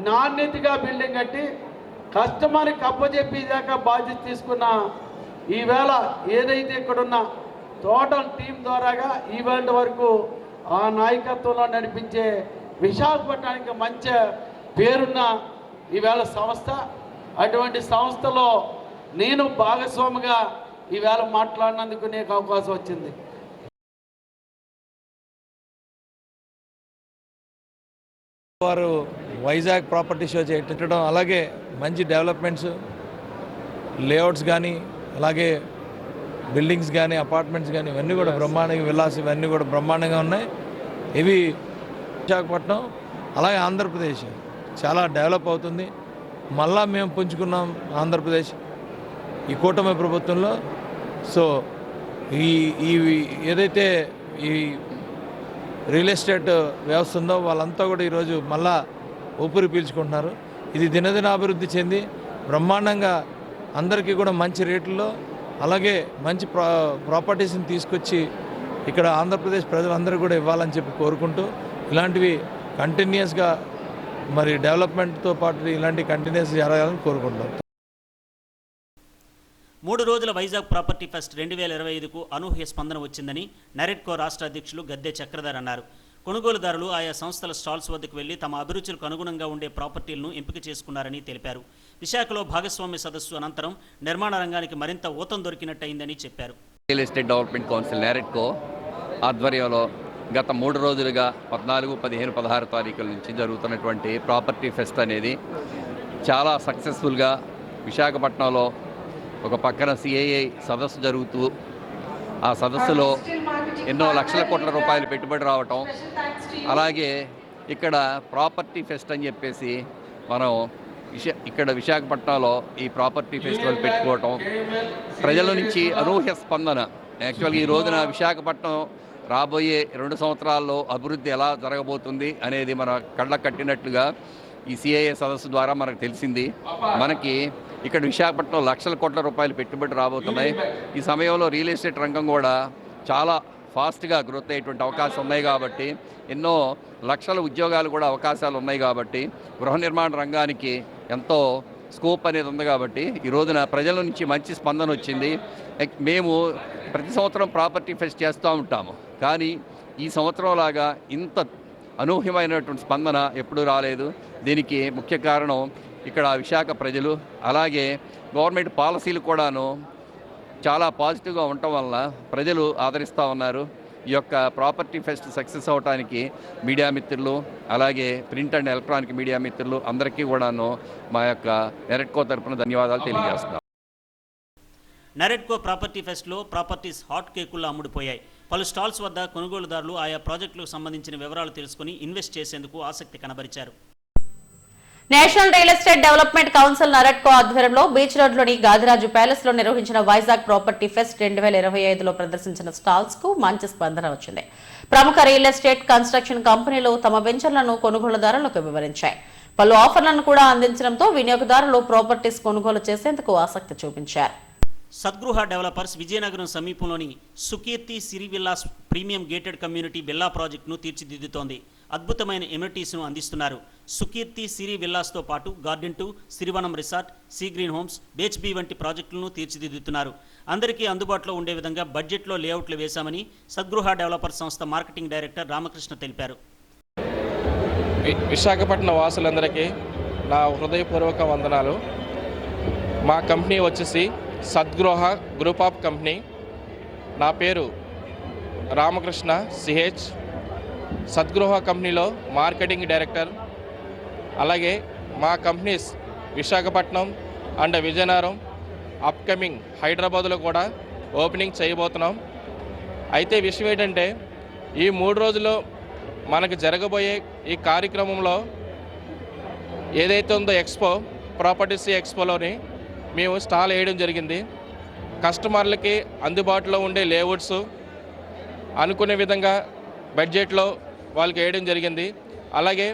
[SPEAKER 8] నాణ్యతగా బిల్డింగ్ కట్టి కస్టమర్కి అప్పచెప్పేదాకా బాధ్యత తీసుకున్న ఈవేళ ఏదైతే ఇక్కడున్న టోటల్ టీం ద్వారాగా ఈవెంట్ వరకు ఆ నాయకత్వంలో నడిపించే విశాఖపట్నానికి మంచి పేరున్న ఈవేళ సంస్థ. అటువంటి సంస్థలో నేను భాగస్వామిగా ఈవేళ మాట్లాడినందుకు నీకు అవకాశం వచ్చింది.
[SPEAKER 9] వారు వైజాగ్ ప్రాపర్టీ షో చేయటం, అలాగే మంచి డెవలప్మెంట్స్ లేఅవుట్స్ కానీ, అలాగే బిల్డింగ్స్ కానీ, అపార్ట్మెంట్స్ కానీ ఇవన్నీ కూడా బ్రహ్మాండంగా, విల్లాస్ ఇవన్నీ కూడా బ్రహ్మాండంగా ఉన్నాయి. ఇవి విశాఖపట్నం అలాగే ఆంధ్రప్రదేశ్ చాలా డెవలప్ అవుతుంది. మళ్ళా మేము పుంజుకున్నాం ఆంధ్రప్రదేశ్ ఈ కూటమి ప్రభుత్వంలో. సో ఈ ఏదైతే ఈ రియల్ ఎస్టేట్ వ్యవస్థ ఉందో వాళ్ళంతా కూడా ఈరోజు మళ్ళా ఊపిరి పీల్చుకుంటున్నారు. ఇది దినదిన అభివృద్ధి చెంది బ్రహ్మాండంగా అందరికీ కూడా మంచి రేట్లలో, అలాగే మంచి ప్రాపర్టీస్ని తీసుకొచ్చి ఇక్కడ ఆంధ్రప్రదేశ్ ప్రజలందరూ కూడా ఇవ్వాలని చెప్పి కోరుకుంటూ, ఇలాంటివి కంటిన్యూస్గా మరి డెవలప్మెంట్తో పాటు ఇలాంటివి కంటిన్యూస్ జరగాలని కోరుకుంటున్నాం.
[SPEAKER 6] 3 రోజుల వైజాగ్ ప్రాపర్టీ ఫెస్ట్ 2025కు అనూహ్య స్పందన వచ్చిందని నెరెట్కో రాష్ట్ర అధ్యక్షులు గద్దె చక్రధర్ అన్నారు. కొనుగోలుదారులు ఆయా సంస్థల స్టాల్స్ వద్దకు వెళ్లి తమ అభిరుచులకు అనుగుణంగా ఉండే ప్రాపర్టీలను ఎంపిక చేసుకున్నారని తెలిపారు. విశాఖలో భాగస్వామ్య సదస్సు అనంతరం నిర్మాణ రంగానికి మరింత ఊతం దొరికినట్టయిందని చెప్పారు.
[SPEAKER 10] Real estate development council NAREDCO ఆధ్వర్యంలో గత 3 రోజులుగా 14, 15, 16 తారీఖుల నుంచి జరుగుతున్నటువంటి ప్రాపర్టీ ఫెస్ట్ అనేది చాలా సక్సెస్ఫుల్గా విశాఖపట్నంలో ఒక పక్కన సిఐఐ సదస్సు జరుగుతూ, ఆ సదస్సులో ఎన్నో లక్షల కోట్ల రూపాయలు పెట్టుబడి రావటం, అలాగే ఇక్కడ ప్రాపర్టీ ఫెస్ట్ అని చెప్పేసి మనం ఇక్కడ విశాఖపట్నంలో ఈ ప్రాపర్టీ ఫెస్టివల్ పెట్టుకోవటం, ప్రజల నుంచి అనూహ్య స్పందన. యాక్చువల్గా ఈ రోజున విశాఖపట్నం రాబోయే 2 సంవత్సరాల్లో అభివృద్ధి ఎలా జరగబోతుంది అనేది మన కళ్ళకు కట్టినట్లుగా ఈ సిఐఏ సదస్సు ద్వారా మనకు తెలిసింది. మనకి ఇక్కడ విశాఖపట్నం లక్షల కోట్ల రూపాయలు పెట్టుబడి రాబోతున్నాయి. ఈ సమయంలో రియల్ ఎస్టేట్ రంగం కూడా చాలా ఫాస్ట్గా గ్రోత్ అయ్యేటువంటి అవకాశం ఉన్నాయి కాబట్టి, ఎన్నో లక్షల ఉద్యోగాలు కూడా అవకాశాలు ఉన్నాయి కాబట్టి, గృహ నిర్మాణ రంగానికి ఎంతో స్కోప్ అనేది ఉంది కాబట్టి ఈ రోజున ప్రజల నుంచి మంచి స్పందన వచ్చింది. మేము ప్రతి సంవత్సరం ప్రాపర్టీ ఫెస్ట్ చేస్తూ ఉంటాము, కానీ ఈ సంవత్సరం లాగా ఇంత అనూహ్యమైనటువంటి స్పందన ఎప్పుడూ రాలేదు. దీనికి ముఖ్య కారణం ఇక్కడ విశాఖ ప్రజలు, అలాగే గవర్నమెంట్ పాలసీలు కూడాను చాలా పాజిటివ్గా ఉండటం వల్ల ప్రజలు ఆదరిస్తూ ఉన్నారు. ఈ యొక్క ప్రాపర్టీ ఫెస్ట్ సక్సెస్ అవడానికి మీడియా మిత్రులు, అలాగే ప్రింట్ అండ్ ఎలక్ట్రానిక్ మీడియా మిత్రులు అందరికీ కూడాను మా యొక్క నెరెట్కో తరపున ధన్యవాదాలు తెలియజేస్తున్నాం.
[SPEAKER 6] నెరెట్కో ప్రాపర్టీ ఫెస్ట్లో ప్రాపర్టీస్ హాట్ కేకుల్లో అమ్ముడుపోయాయి. పలు స్టాల్స్ వద్ద కొనుగోలుదారులు ఆయా ప్రాజెక్టులకు సంబంధించిన వివరాలు తెలుసుకుని ఇన్వెస్ట్ చేసేందుకు ఆసక్తి కనబరిచారు.
[SPEAKER 1] National real estate development council NAREDCO ఆధ్వర్యంలో బీచ్ రోడ్లోని గాదిరాజు ప్యాలెస్ లో నిర్వహించిన వైజాగ్ ప్రాపర్టీ ఫెస్ట్ 2025లో ప్రదర్శించిన స్టాల్స్ కు మంచి స్పందన వచ్చింది. ప్రముఖ రియల్ ఎస్టేట్ కన్స్ట్రక్షన్ కంపెనీలు తమ వెంచర్లను కొనుగోలుదారులకు వివరించాయి. పలు ఆఫర్లను కూడా అందించడంతో వినియోగదారులు ప్రాపర్టీస్ కొనుగోలు చేసేందుకు ఆసక్తి చూపించారు.
[SPEAKER 6] సద్గృహ డెవలపర్స్ విజయనగరం సమీపంలోని Sukeerthi Siri villas premium gated community villa ప్రాజెక్టును తీర్చిదిద్దుతోంది. అద్భుతమైన ఎమ్యూనిటీస్ను అందిస్తున్నారు. సుకీర్తి సిరి విల్లాస్తో పాటు garden 2, Sirivanam resort, sea green homes, beach B వంటి ప్రాజెక్టులను తీర్చిదిద్దుతున్నారు. అందరికీ అందుబాటులో ఉండే విధంగా బడ్జెట్లో లేఅవుట్లు వేశామని సద్గృహ డెవలపర్స్ సంస్థ మార్కెటింగ్ డైరెక్టర్ రామకృష్ణ తెలిపారు.
[SPEAKER 11] విశాఖపట్నం వాసులందరికీ నా హృదయపూర్వక వందనాలు. మా కంపెనీ వచ్చేసి సద్గృహ గ్రూప్ ఆఫ్ కంపెనీ. నా పేరు రామకృష్ణ సిహెచ్. సద్గృహ కంపెనీలో మార్కెటింగ్ డైరెక్టర్. అలాగే మా companies Visakhapatnam and Vizianagaram, upcoming హైదరాబాదులో కూడా ఓపెనింగ్ చేయబోతున్నాం. అయితే విషయం ఏంటంటే, ఈ 3 రోజుల్లో మనకు జరగబోయే ఈ కార్యక్రమంలో ఏదైతే ఉందో ఎక్స్పో, ప్రాపర్టీస్ ఎక్స్పోలోని మేము స్టాల్ వేయడం జరిగింది. కస్టమర్లకి అందుబాటులో ఉండే లేఅవుట్స్ అనుకునే విధంగా బడ్జెట్లో వాళ్ళకి వేయడం జరిగింది. అలాగే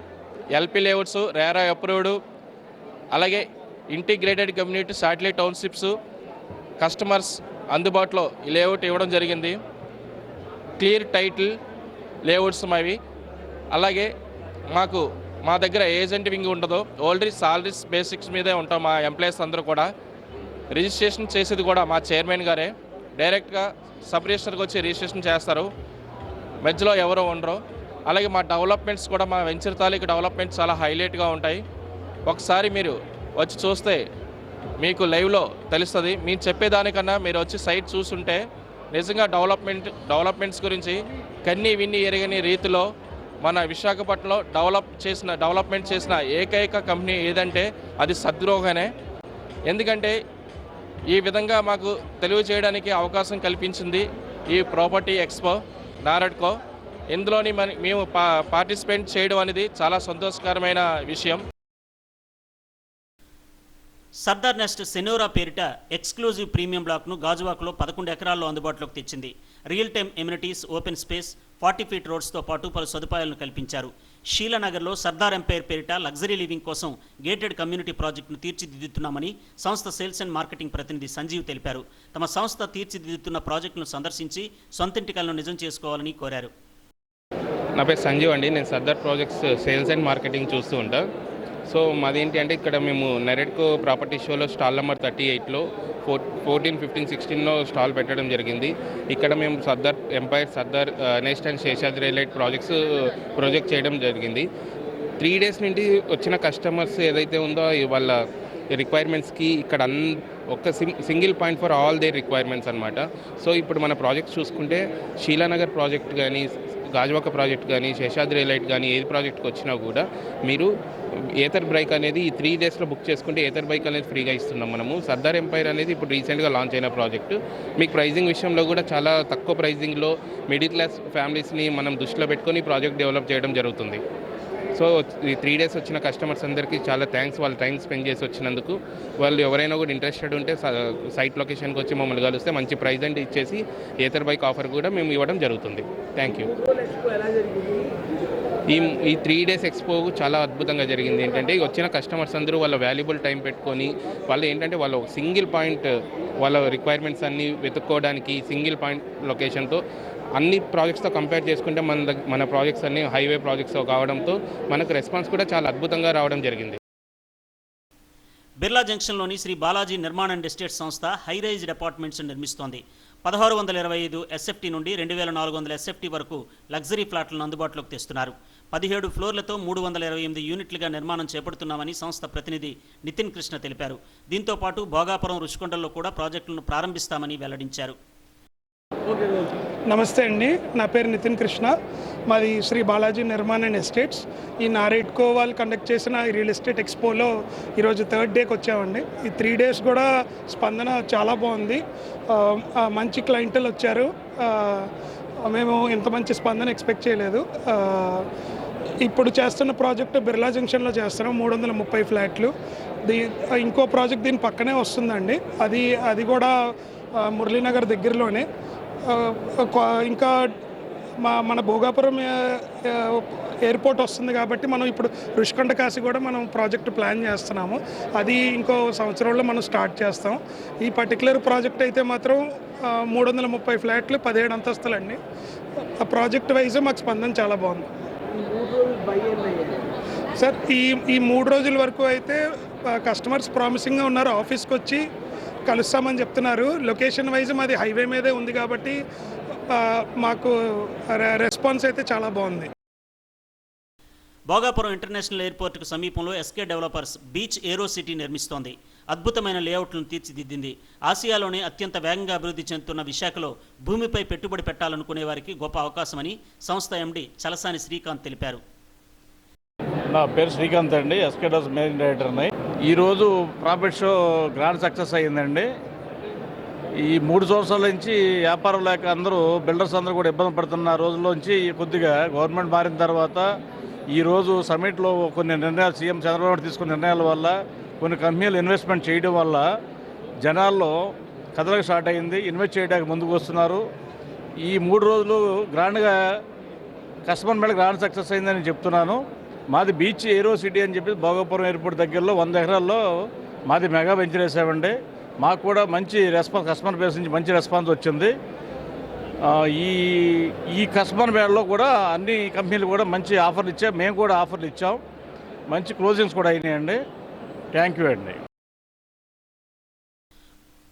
[SPEAKER 11] ఎల్పి లేఅవుట్స్, రేరా అప్రూవ్డ్, అలాగే integrated community satellite townships customers అందుబాటులో ఈ లేఅవుట్ ఇవ్వడం జరిగింది. క్లియర్ టైటిల్ లేఅవుట్స్ మావి. అలాగే మా దగ్గర ఏజెంట్ వింగ్ ఉండదు, ఓన్లీ సాలరీస్ బేసిక్స్ మీదే ఉంటాం. మా ఎంప్లాయీస్ అందరూ కూడా రిజిస్ట్రేషన్ చేసేది కూడా మా చైర్మన్ గారే. డైరెక్ట్గా సబ్ రిజిస్టర్కి వచ్చి రిజిస్ట్రేషన్ చేస్తారు, మధ్యలో ఎవరో ఉండరు. అలాగే మా డెవలప్మెంట్స్ కూడా, మా వెంచర్ తాలూకు డెవలప్మెంట్స్ చాలా హైలైట్గా ఉంటాయి. ఒకసారి మీరు వచ్చి చూస్తే మీకు లైవ్లో తెలుస్తుంది. మేము చెప్పేదానికన్నా మీరు వచ్చి సైట్ చూస్తుంటే నిజంగా డెవలప్మెంట్స్ గురించి కన్నీ విన్ని ఎరగని రీతిలో మన విశాఖపట్నంలో డెవలప్మెంట్ చేసిన ఏకైక కంపెనీ ఏదంటే అది సద్గృహనే. ఎందుకంటే ఈ విధంగా మాకు తెలియజేయడానికి అవకాశం కల్పించింది ఈ ప్రాపర్టీ ఎక్స్పో నారెడ్కో. ఇందులోని మేము పార్టిసిపేట్ చేయడం అనేది చాలా సంతోషకరమైన విషయం.
[SPEAKER 6] సర్దార్ నెస్ట్ సెనోరా పేరిట ఎక్స్క్లూజివ్ ప్రీమియం బ్లాక్ను గాజువాక్లో 11 ఎకరాల్లో అందుబాటులోకి తెచ్చింది. Real time amenities, open space, 40 feet రోడ్స్తో పాటు పలు సదుపాయాలను కల్పించారు. షీలానగర్లో సర్దార్ ఎంపైర్ పేరిట లగ్జరీ లివింగ్ కోసం గేటెడ్ కమ్యూనిటీ ప్రాజెక్టును తీర్చిదిద్దుతున్నామని సంస్థ సేల్స్ అండ్ మార్కెటింగ్ ప్రతినిధి సంజీవ్ తెలిపారు. తమ సంస్థ తీర్చిదిద్దుతున్న ప్రాజెక్టును సందర్శించి సొంతింటి కలను నిజం చేసుకోవాలని కోరారు.
[SPEAKER 12] నా పేరు సంజీవ్ అండి. నేను Sardar projects sales and marketing చూస్తూ ఉంటాను. సో మాదేంటి అంటే ఇక్కడ మేము నెరెడ్కో ప్రాపర్టీ షోలో స్టాల్ నెంబర్ 38లో 14, 15, 16లో స్టాల్ పెట్టడం జరిగింది. ఇక్కడ మేము Sardar empire, Sardar nest and Seshadri highlight project చేయడం జరిగింది. 3 డేస్ నుండి వచ్చిన కస్టమర్స్ ఏదైతే ఉందో వాళ్ళ రిక్వైర్మెంట్స్కి ఇక్కడ ఒక single point for all their requirements అనమాట. సో ఇప్పుడు మన ప్రాజెక్ట్స్ చూసుకుంటే షీలానగర్ ప్రాజెక్ట్ కానీ, గాజువాక ప్రాజెక్ట్ కానీ, శేషాద్రి హైలైట్ కానీ ఏది ప్రాజెక్ట్కి వచ్చినా కూడా మీరు ఏథర్ బైక్ అనేది ఈ 3 డేస్లో బుక్ చేసుకుంటే ఏథర్ బైక్ అనేది ఫ్రీగా ఇస్తున్నాం మనము. సర్దార్ ఎంపైర్ అనేది ఇప్పుడు రీసెంట్గా లాంచ్ అయిన ప్రాజెక్టు. మీకు ప్రైజింగ్ విషయంలో కూడా చాలా తక్కువ ప్రైజింగ్లో మిడిల్ క్లాస్ ఫ్యామిలీస్ని మనం దృష్టిలో పెట్టుకొని ప్రాజెక్ట్ డెవలప్ చేయడం జరుగుతుంది. సో ఈ 3 డేస్ వచ్చిన కస్టమర్స్ అందరికీ చాలా థ్యాంక్స్, వాళ్ళు టైం స్పెండ్ చేసి వచ్చినందుకు. వాళ్ళు ఎవరైనా కూడా ఇంట్రెస్టెడ్ ఉంటే సైట్ లొకేషన్కి వచ్చి మమ్మల్ని కలిస్తే మంచి ప్రైజ్ అంటే ఇచ్చేసి ఏథర్ బైక్ ఆఫర్ కూడా మేము ఇవ్వడం జరుగుతుంది. Thank you. ఈ 3 డేస్ ఎక్స్పో చాలా అద్భుతంగా జరిగింది. ఏంటంటే వచ్చిన కస్టమర్స్ అందరూ వాళ్ళ వాల్యుబుల్ టైం పెట్టుకొని వాళ్ళు ఏంటంటే వాళ్ళ సింగిల్ పాయింట్ వాళ్ళ రిక్వైర్మెంట్స్ అన్నీ వెతుక్కోవడానికి సింగిల్ పాయింట్ లొకేషన్తో అన్ని ప్రాజెక్ట్స్తో కంపేర్ చేసుకుంటే మన ప్రాజెక్ట్స్ అన్ని హైవే ప్రాజెక్ట్స్ కావడంతో మనకు రెస్పాన్స్ కూడా చాలా అద్భుతంగా రావడం జరిగింది.
[SPEAKER 6] బిర్లా జంక్షన్లోని శ్రీ బాలాజీ నిర్మాణ అండ్ ఎస్టేట్ సంస్థ హైరైజ్డ్ అపార్ట్మెంట్స్ నిర్మిస్తోంది. 1625 ఎస్ఎఫ్టీ నుండి 2400 ఎస్ఎఫ్టీ వరకు లగ్జరీ ఫ్లాట్లను అందుబాటులోకి తెస్తున్నారు. 17 ఫ్లోర్లతో 328 యూనిట్లుగా నిర్మాణం చేపడుతున్నామని సంస్థ ప్రతినిధి నితిన్ కృష్ణ తెలిపారు. దీంతో పాటు భోగాపురం, రుషికొండల్లో కూడా ప్రాజెక్టులను ప్రారంభిస్తామని వెల్లడించారు.
[SPEAKER 13] నమస్తే అండి, నా పేరు నితిన్ కృష్ణ. మాది శ్రీ బాలాజీ నిర్మాణ అండ్ ఎస్టేట్స్. ఈ నారెడ్కో వాళ్ళు కండక్ట్ చేసిన ఈ రియల్ ఎస్టేట్ ఎక్స్పోలో ఈరోజు 3rd డేకి వచ్చామండి. ఈ 3 డేస్ కూడా స్పందన చాలా బాగుంది. మంచి క్లయింటల్ వచ్చారు. మేము ఇంత మంచి స్పందన ఎక్స్పెక్ట్ చేయలేదు. ఇప్పుడు చేస్తున్న ప్రాజెక్టు బిర్లా జంక్షన్లో చేస్తున్నాం, 330 ఫ్లాట్లు. ఇంకో ప్రాజెక్ట్ దీని పక్కనే వస్తుందండి, అది కూడా మురళీనగర్ దగ్గరలోనే. ఇంకా మన భోగాపురం ఎయిర్పోర్ట్ వస్తుంది కాబట్టి మనం ఇప్పుడు రుషికొండ కాశీ కూడా మనం ప్రాజెక్ట్ ప్లాన్ చేస్తున్నాము. అది ఇంకో సంవత్సరంలో మనం స్టార్ట్ చేస్తాం. ఈ పర్టికులర్ ప్రాజెక్ట్ అయితే మాత్రం 330 ఫ్లాట్లు, 17 అంతస్తులండి. ఆ ప్రాజెక్ట్ వైజ్ మాకు స్పందన చాలా బాగుంది సార్. ఈ 3 రోజుల వరకు అయితే కస్టమర్స్ ప్రామిసింగ్గా ఉన్నారు. ఆఫీస్కి వచ్చి కలుస్తామని చెప్తున్నారు. లొకేషన్ వైజ్ మాది హైవే మీదే ఉంది కాబట్టి మాకు రెస్పాన్స్ అయితే చాలా బాగుంది.
[SPEAKER 6] భోగాపురం ఇంటర్నేషనల్ ఎయిర్పోర్టుకు సమీపంలో ఎస్కే డెవలపర్స్ బీచ్ ఏరో సిటీ నిర్మిస్తోంది. అద్భుతమైన లేఅవుట్లను తీర్చిదిద్దింది. ఆసియాలోనే అత్యంత వేగంగా అభివృద్ధి చెందుతున్న విశాఖలో భూమిపై పెట్టుబడి పెట్టాలనుకునే వారికి గొప్ప అవకాశమని సంస్థ ఎండి చలసాని శ్రీకాంత్ తెలిపారు.
[SPEAKER 3] నా పేరు శ్రీకాంత్ అండి, ఎస్కే డెవలపర్స్ మెయిన్ డైరెక్టర్ని. ఈరోజు ప్రాఫిట్ షో గ్రాండ్ సక్సెస్ అయ్యిందండి. ఈ 3 సంవత్సరాల నుంచి వ్యాపారం లేక అందరూ బిల్డర్స్ అందరూ కూడా ఇబ్బంది పడుతున్న రోజుల్లోంచి కొద్దిగా గవర్నమెంట్ మారిన తర్వాత ఈరోజు సమిట్లో కొన్ని నిర్ణయాలు సీఎం చంద్రబాబు తీసుకున్న నిర్ణయాల వల్ల కొన్ని కంపెనీలు ఇన్వెస్ట్మెంట్ చేయడం వల్ల జనాల్లో కథలకు స్టార్ట్ అయింది. ఇన్వెస్ట్ చేయడానికి ముందుకు వస్తున్నారు. ఈ 3 రోజులు గ్రాండ్గా కస్టమర్ మీద గ్రాండ్ సక్సెస్ అయిందని చెప్తున్నాను. మాది బీచ్ ఏరో సిటీ అని చెప్పి భోగాపురం ఎయిర్పోర్ట్ దగ్గరలో 100 ఎకరాల్లో మాది మెగా వెంచర్ వేసామండి. మాకు కూడా మంచి రెస్పాన్స్, కస్టమర్ బేస్ నుంచి మంచి రెస్పాన్స్ వచ్చింది. ఈ కస్టమర్ బేస్లో కూడా అన్ని కంపెనీలు కూడా మంచి ఆఫర్లు ఇచ్చాయి. మేము కూడా ఆఫర్లు ఇచ్చాం. మంచి క్లోజింగ్స్ కూడా అయినాయండి. థ్యాంక్ యూ అండి.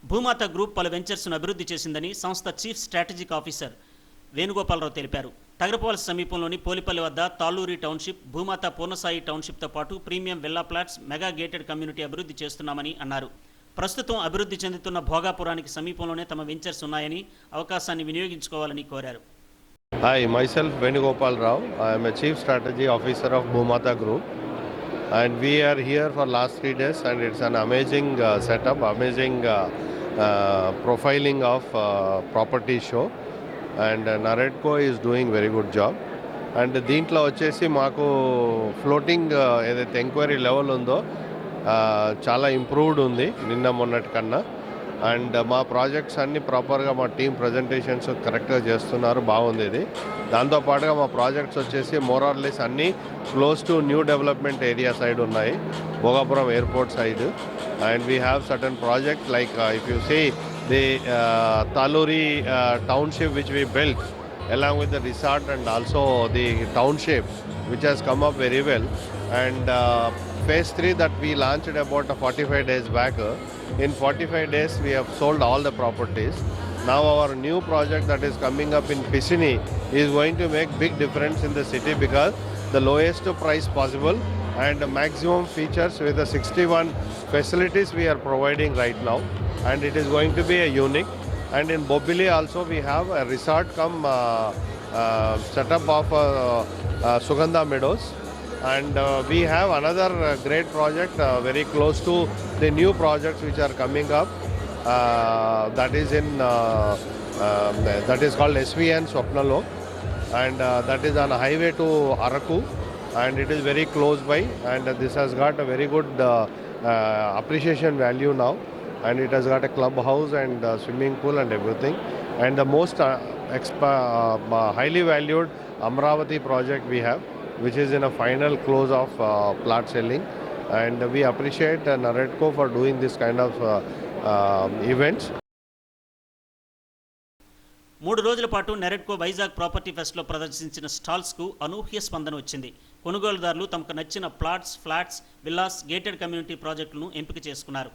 [SPEAKER 6] భూమాత గ్రూప్ పలు వెంచర్స్ను అభివృద్ధి చేసిందని సంస్థ చీఫ్ స్ట్రాటజిక్ ఆఫీసర్ వేణుగోపాలరావు తెలిపారు. టగరపాలెం సమీపంలోని పోలిపల్లి వద్ద తాళ్ళూరి టౌన్షిప్, భూమాత పూర్ణసాయి టౌన్షిప్తో పాటు premium villa flats, mega gated community అభివృద్ధి చేస్తున్నామని అన్నారు. ప్రస్తుతం అభివృద్ధి చెందుతున్న భోగాపురానికి సమీపంలోనే తమ వెంచర్స్ ఉన్నాయని అవకాశాన్ని వినియోగించుకోవాలని కోరారు.
[SPEAKER 14] Hi, myself Venugopal Rao. I am a Chief Strategy Officer of Bhumata Group, and we are here for last 3 days, and it's an amazing setup, amazing profiling of property show, and Naredco is doing very good job. And దీంట్లో వచ్చేసి మాకు ఫ్లోటింగ్ ఏదైతే ఎంక్వైరీ లెవెల్ ఉందో చాలా ఇంప్రూవ్డ్ ఉంది నిన్న మొన్నటి కన్నా. అండ్ మా ప్రాజెక్ట్స్ అన్నీ ప్రాపర్గా మా టీం ప్రజెంటేషన్స్ కరెక్ట్గా చేస్తున్నారు, బాగుంది ఇది. దాంతోపాటుగా మా ప్రాజెక్ట్స్ వచ్చేసి మోరార్లెస్ అన్నీ close to new development area side ఉన్నాయి, Bhogapuram airport side. And we have certain project like if you see the Taluri township which we built along with the resort and also the township which has come up very well. And phase 3 that we launched about 45 days back, in 45 days we have sold all the properties. Now our new project that is coming up in Piscini is going to make big difference in the city because the lowest price possible and the maximum features with the 61 facilities we are providing right now, and it is going to be a unique. And in Bobili also we have a resort come setup of Sugandha Meadows, and we have another great project very close to the new projects which are coming up, that is in that is called SVN Swapnalok, and that is on a highway to Araku, and it is very close by, and this has got a very good appreciation value now. And it has got a clubhouse and swimming pool and everything. And the most highly valued Amravati project we have, which is in a final close of plot selling. And we appreciate Naredco for doing this kind of events.
[SPEAKER 6] 3 రోజుల పాటు నెరెడ్కో వైజాగ్ ప్రాపర్టీ ఫెస్ట్లో ప్రదర్శించిన స్టాల్స్కు అనూహ్య స్పందన వచ్చింది. కొనుగోలుదారులు తమకు నచ్చిన plots, flats, villas, gated community ప్రాజెక్టులను ఎంపిక చేసుకున్నారు.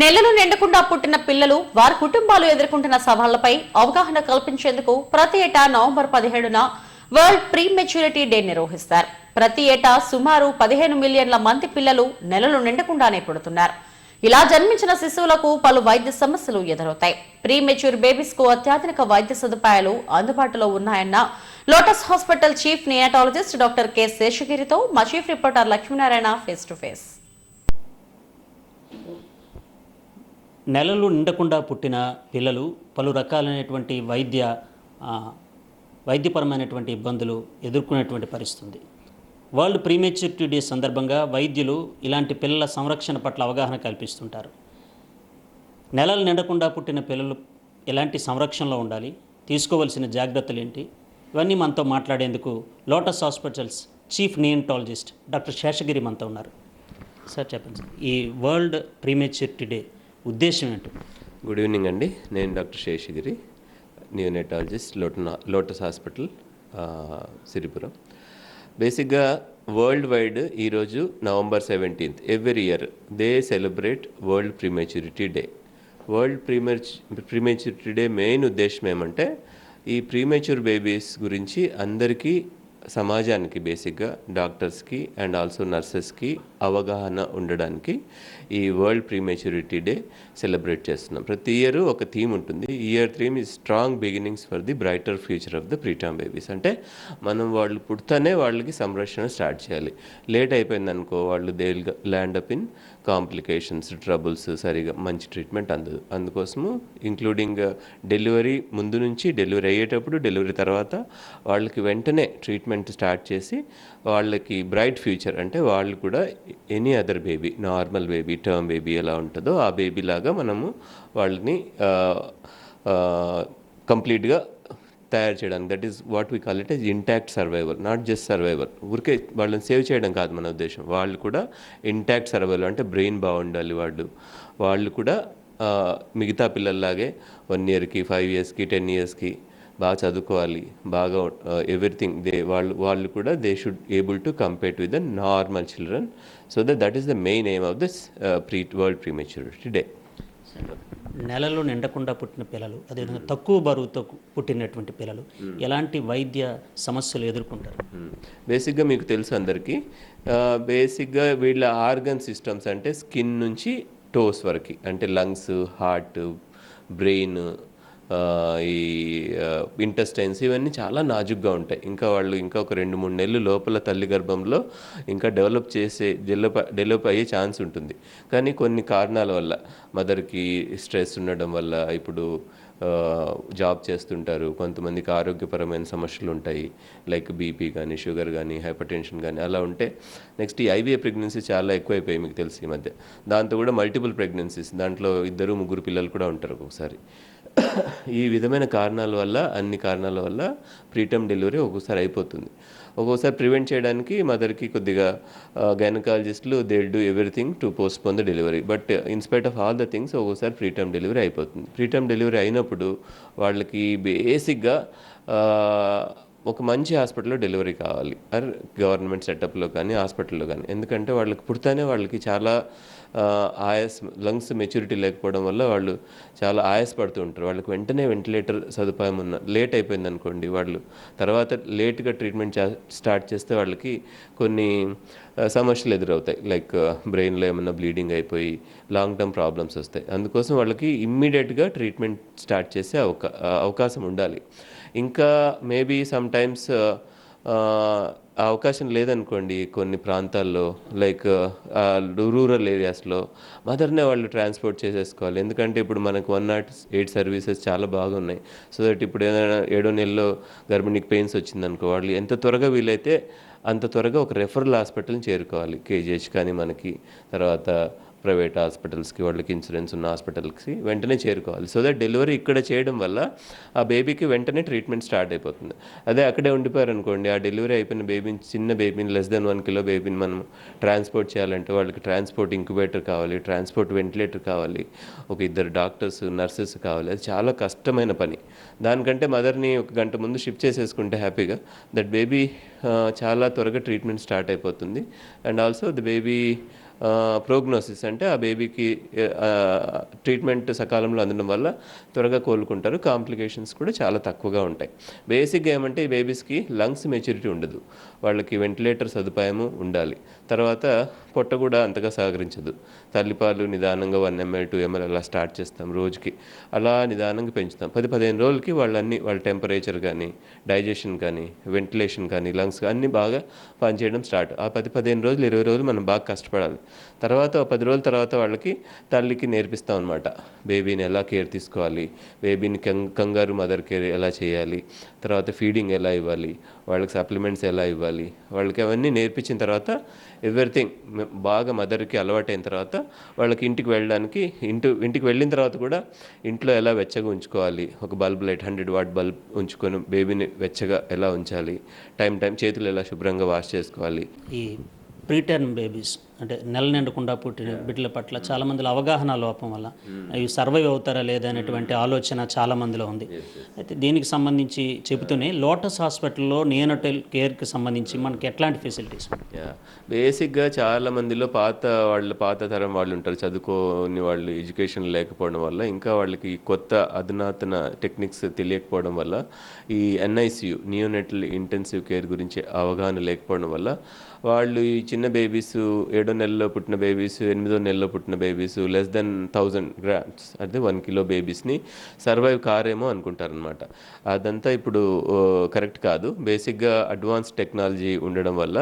[SPEAKER 1] నెలలు నిండకుండా పుట్టిన పిల్లలు వారి కుటుంబాలు ఎదుర్కొంటున్న సవాళ్లపై అవగాహన కల్పించేందుకు ప్రతి ఏటా నవంబర్ 17న వరల్డ్ ప్రీ మెచ్యూరిటీ డే నిర్వహిస్తారు. ప్రతి ఏటా సుమారు 15 మిలియన్ల మంది పిల్లలు నెలలు నిండకుండానే పుడుతున్నారు. ఇలా జన్మించిన శిశువులకు పలు వైద్య సమస్యలు ఎదురవుతాయి. ప్రీ మెచ్యూర్ బేబీస్ కు అత్యాధునిక వైద్య సదుపాయాలు అందుబాటులో ఉన్నాయన్న Lotus hospital chief neonatologist doctor K శేషగిరితో మా chief reporter Lakshminarayana face to face.
[SPEAKER 6] నెలలు నిండకుండా పుట్టిన పిల్లలు పలు రకాలైనటువంటి వైద్యపరమైనటువంటి ఇబ్బందులు ఎదుర్కొనేటువంటి పరిస్థితి. వరల్డ్ ప్రీమెచ్యూరిటీ డే సందర్భంగా వైద్యులు ఇలాంటి పిల్లల సంరక్షణ పట్ల అవగాహన కల్పిస్తుంటారు. నెలలు నిండకుండా పుట్టిన పిల్లలు ఎలాంటి సంరక్షణలో ఉండాలి, తీసుకోవాల్సిన జాగ్రత్తలు ఏంటి, ఇవన్నీ మనతో మాట్లాడేందుకు Lotus hospitals chief neonatologist doctor Seshagiri మనతో ఉన్నారు. సార్ చెప్పండి సార్, ఈ వరల్డ్ ప్రీమెచ్యూరిటీ డే ఉద్దేశం ఏంటి?
[SPEAKER 15] గుడ్ ఈవినింగ్ అండి, నేను doctor Seshagiri, neonatologist, lotus hospital Siripuram. బేసిక్గా వరల్డ్ వైడ్ ఈరోజు November 17th every year they celebrate world prematurity day. World prematurity day main ఉద్దేశం ఏమంటే ఈ ప్రీమెచ్యూర్ బేబీస్ గురించి అందరికీ, సమాజానికి, బేసిక్గా డాక్టర్స్కి అండ్ ఆల్సో నర్సెస్కి అవగాహన ఉండడానికి ఈ వరల్డ్ ప్రీమెచ్యూరిటీ డే సెలబ్రేట్ చేస్తున్నాం. ప్రతి ఇయర్ ఒక థీమ్ ఉంటుంది. Year theme is strong beginnings for the brighter future of the preterm babies. అంటే మనం వాళ్ళు పుడతానే వాళ్ళకి సంరక్షణ స్టార్ట్ చేయాలి. లేట్ అయిపోయింది అనుకో, వాళ్ళు they will land up in complications, troubles, సరిగా మంచి ట్రీట్మెంట్ అందదు. అందుకోసము ఇంక్లూడింగ్ డెలివరీ ముందు నుంచి, డెలివరీ అయ్యేటప్పుడు, డెలివరీ తర్వాత వాళ్ళకి వెంటనే ట్రీట్మెంట్ స్టార్ట్ చేసి వాళ్ళకి బ్రైట్ ఫ్యూచర్, అంటే వాళ్ళు కూడా any other baby, normal baby, term baby ఎలా ఉంటుందో ఆ బేబీ లాగా మనము వాళ్ళని కంప్లీట్గా తయారు చేయడానికి, that is what we call it as intact survival, not just survival. ఊరికే వాళ్ళని సేవ్ చేయడం కాదు మన ఉద్దేశం, వాళ్ళు కూడా ఇంటాక్ట్ సర్వైవల్, అంటే బ్రెయిన్ బాగుండాలి, వాళ్ళు కూడా మిగతా పిల్లల్లాగే 1 yearకి, 5 yearsకి, 10 yearsకి బాగా చదువుకోవాలి, బాగా ఎవ్రీథింగ్ వాళ్ళు కూడా they should able to compare with the normal children. So that is the main aim of this world prematurity day.
[SPEAKER 6] నెలలు నిండకుండా పుట్టిన పిల్లలు, అదేవిధంగా తక్కువ బరువుతో పుట్టినటువంటి పిల్లలు ఎలాంటి వైద్య సమస్యలు ఎదుర్కొంటారు?
[SPEAKER 15] బేసిక్గా మీకు తెలుసు అందరికీ, బేసిక్గా వీళ్ళ ఆర్గన్ సిస్టమ్స్ అంటే స్కిన్ నుంచి టోస్ వరకు, అంటే లంగ్స్, హార్ట్, బ్రెయిన్, ఈ ఇంటెస్టైన్స్ ఇవన్నీ చాలా నాజుగ్గా ఉంటాయి. ఇంకా వాళ్ళు ఇంకా ఒక 2-3 నెలలు లోపల తల్లి గర్భంలో ఇంకా డెవలప్ అయ్యే ఛాన్స్ ఉంటుంది. కానీ కొన్ని కారణాల వల్ల, మదర్కి స్ట్రెస్ ఉండడం వల్ల, ఇప్పుడు జాబ్ చేస్తుంటారు, కొంతమందికి ఆరోగ్యపరమైన సమస్యలు ఉంటాయి, లైక్ బీపీ కానీ, షుగర్ కానీ, హైపర్ టెన్షన్ కానీ అలా ఉంటే. నెక్స్ట్ ఈ ఐవీఏ ప్రెగ్నెన్సీ చాలా ఎక్కువైపోయాయి మీకు తెలుసు ఈ మధ్య. దాంతో కూడా మల్టిపుల్ ప్రెగ్నెన్సీస్, దాంట్లో 2-3 పిల్లలు కూడా ఉంటారు ఒక్కొక్కసారి. ఈ విధమైన కారణాల వల్ల, అన్ని కారణాల వల్ల ప్రీటర్మ్ డెలివరీ ఒక్కొక్కసారి అయిపోతుంది. ఒక్కోసారి ప్రివెంట్ చేయడానికి మదర్కి కొద్దిగా గైనకాలజిస్టులు they do everything to postpone the delivery. But in spite of all the things ఒక్కోసారి ప్రీటర్మ్ డెలివరీ అయిపోతుంది. ప్రీటర్మ్ డెలివరీ అయినప్పుడు వాళ్ళకి బేసిక్గా ఒక మంచి హాస్పిటల్లో డెలివరీ కావాలి, ఆర్ గవర్నమెంట్ సెటప్లో కానీ హాస్పిటల్లో కానీ. ఎందుకంటే వాళ్ళకి పుడతానే వాళ్ళకి చాలా లంగ్స్ మెచ్యూరిటీ లేకపోవడం వల్ల వాళ్ళు చాలా ఆయాసపడుతూ ఉంటారు. వాళ్ళకి వెంటనే వెంటిలేటర్ సదుపాయం లేట్ అయిపోయింది అనుకోండి, వాళ్ళు తర్వాత లేట్గా ట్రీట్మెంట్ స్టార్ట్ చేస్తే వాళ్ళకి కొన్ని సమస్యలు ఎదురవుతాయి, లైక్ బ్రెయిన్లో ఏమన్నా బ్లీడింగ్ అయిపోయి లాంగ్ టర్మ్ ప్రాబ్లమ్స్ వస్తాయి. అందుకోసం వాళ్ళకి ఇమ్మీడియట్గా ట్రీట్మెంట్ స్టార్ట్ చేసే అవకాశం ఉండాలి. ఇంకా మేబీ సమ్ టైమ్స్ అవకాశం లేదనుకోండి, కొన్ని ప్రాంతాల్లో లైక్ రూరల్ ఏరియాస్లో మదర్నే వాళ్ళు ట్రాన్స్పోర్ట్ చేసేసుకోవాలి. ఎందుకంటే ఇప్పుడు మనకు 108 సర్వీసెస్ చాలా బాగున్నాయి. సో దట్ ఇప్పుడు ఏదైనా 7వ నెలలో గర్భిణీకి పెయిన్స్ వచ్చిందనుకో, వాళ్ళు ఎంత త్వరగా వీలైతే అంత త్వరగా ఒక రెఫరల్ హాస్పిటల్ని చేరుకోవాలి. కేజీహెచ్ కానీ మనకి, తర్వాత ప్రైవేట్ హాస్పిటల్స్కి, వాళ్ళకి ఇన్సూరెన్స్ ఉన్న హాస్పిటల్స్కి వెంటనే చేరుకోవాలి. సో దట్ డెలివరీ ఇక్కడ చేయడం వల్ల ఆ బేబీకి వెంటనే ట్రీట్మెంట్ స్టార్ట్ అయిపోతుంది. అదే అక్కడే ఉండిపోయారు అనుకోండి, ఆ డెలివరీ అయిపోయిన బేబీని, చిన్న బేబీని, లెస్ దెన్ 1 కిలో బేబీని మనం ట్రాన్స్పోర్ట్ చేయాలంటే వాళ్ళకి ట్రాన్స్పోర్ట్ ఇంక్యుబేటర్ కావాలి, ట్రాన్స్పోర్ట్ వెంటిలేటర్ కావాలి, ఒక 2 డాక్టర్స్, నర్సెస్ కావాలి. అది చాలా కష్టమైన పని. దానికంటే మదర్ని 1 గంట ముందు షిఫ్ట్ చేసేసుకుంటే హ్యాపీగా దట్ బేబీ చాలా త్వరగా ట్రీట్మెంట్ స్టార్ట్ అయిపోతుంది. And also the baby prognosis, అంటే ఆ బేబీకి ట్రీట్మెంట్ సకాలంలో అందడం వల్ల త్వరగా కోలుకుంటారు. కాంప్లికేషన్స్ కూడా చాలా తక్కువగా ఉంటాయి. బేసిక్గా ఏమంటే ఈ బేబీస్కి లంగ్స్ మెచ్యూరిటీ ఉండదు, వాళ్ళకి వెంటిలేటర్ సదుపాయము ఉండాలి. తర్వాత పొట్ట కూడా అంతగా సహకరించదు. తల్లిపాలు నిదానంగా 1 ml 2 ml అలా స్టార్ట్ చేస్తాం రోజుకి, అలా నిదానంగా పెంచుతాం. 10-15 రోజులకి వాళ్ళ టెంపరేచర్ కానీ, డైజెషన్ కానీ, వెంటిలేషన్ కానీ, లంగ్స్ అన్నీ బాగా పనిచేయడం స్టార్ట్. ఆ 10-15 రోజులు, 20 రోజులు మనం బాగా కష్టపడాలి. తర్వాత 10 రోజుల తర్వాత వాళ్ళకి తల్లికి నేర్పిస్తాం అనమాట, బేబీని ఎలా కేర్ తీసుకోవాలి, బేబీని కంగారు మదర్ కేర్ ఎలా చేయాలి, తర్వాత ఫీడింగ్ ఎలా ఇవ్వాలి, వాళ్ళకి సప్లిమెంట్స్ ఎలా ఇవ్వాలి, వాళ్ళకి అవన్నీ నేర్పించిన తర్వాత ఎవ్రీథింగ్ బాగా మదర్కి అలవాటైన తర్వాత వాళ్ళకి ఇంటికి వెళ్ళిన తర్వాత కూడా ఇంట్లో ఎలా వెచ్చగా ఉంచుకోవాలి, ఒక బల్బ్ లైట్ 100 వాట్ బల్బ్ ఉంచుకొని బేబీని వెచ్చగా ఎలా ఉంచాలి, టైం చేతులు ఎలా శుభ్రంగా వాష్ చేసుకోవాలి.
[SPEAKER 6] ఈ ప్రీటర్మ్ బేబీస్ అంటే నెల నిండకుండా పుట్టిన బిడ్డల పట్ల చాలామందిలో అవగాహన లోపం వల్ల అవి సర్వైవ్ అవుతారా లేదా అనేటువంటి ఆలోచన చాలామందిలో ఉంది. అయితే దీనికి సంబంధించి చెబుతూనే లోటస్ హాస్పిటల్లో నియోనటల్ కేర్కి సంబంధించి మనకి ఎట్లాంటి ఫెసిలిటీస్?
[SPEAKER 15] బేసిక్గా చాలామందిలో పాత తరం వాళ్ళు ఉంటారు, చదువుకోని వాళ్ళు, ఎడ్యుకేషన్ లేకపోవడం వల్ల, ఇంకా వాళ్ళకి కొత్త అధునాతన టెక్నిక్స్ తెలియకపోవడం వల్ల, ఈ NICU నియోనటల్ ఇంటెన్సివ్ కేర్ గురించి అవగాహన లేకపోవడం వల్ల వాళ్ళు ఈ చిన్న బేబీస్, 7వ నెలలో పుట్టిన బేబీస్, 8వ నెలలో పుట్టిన బేబీస్, లెస్ దెన్ 1000 grams అంటే 1 కిలో బేబీస్ని సర్వైవ్ కారేమో అనుకుంటారనమాట. అదంతా ఇప్పుడు కరెక్ట్ కాదు. బేసిక్గా అడ్వాన్స్ టెక్నాలజీ ఉండడం వల్ల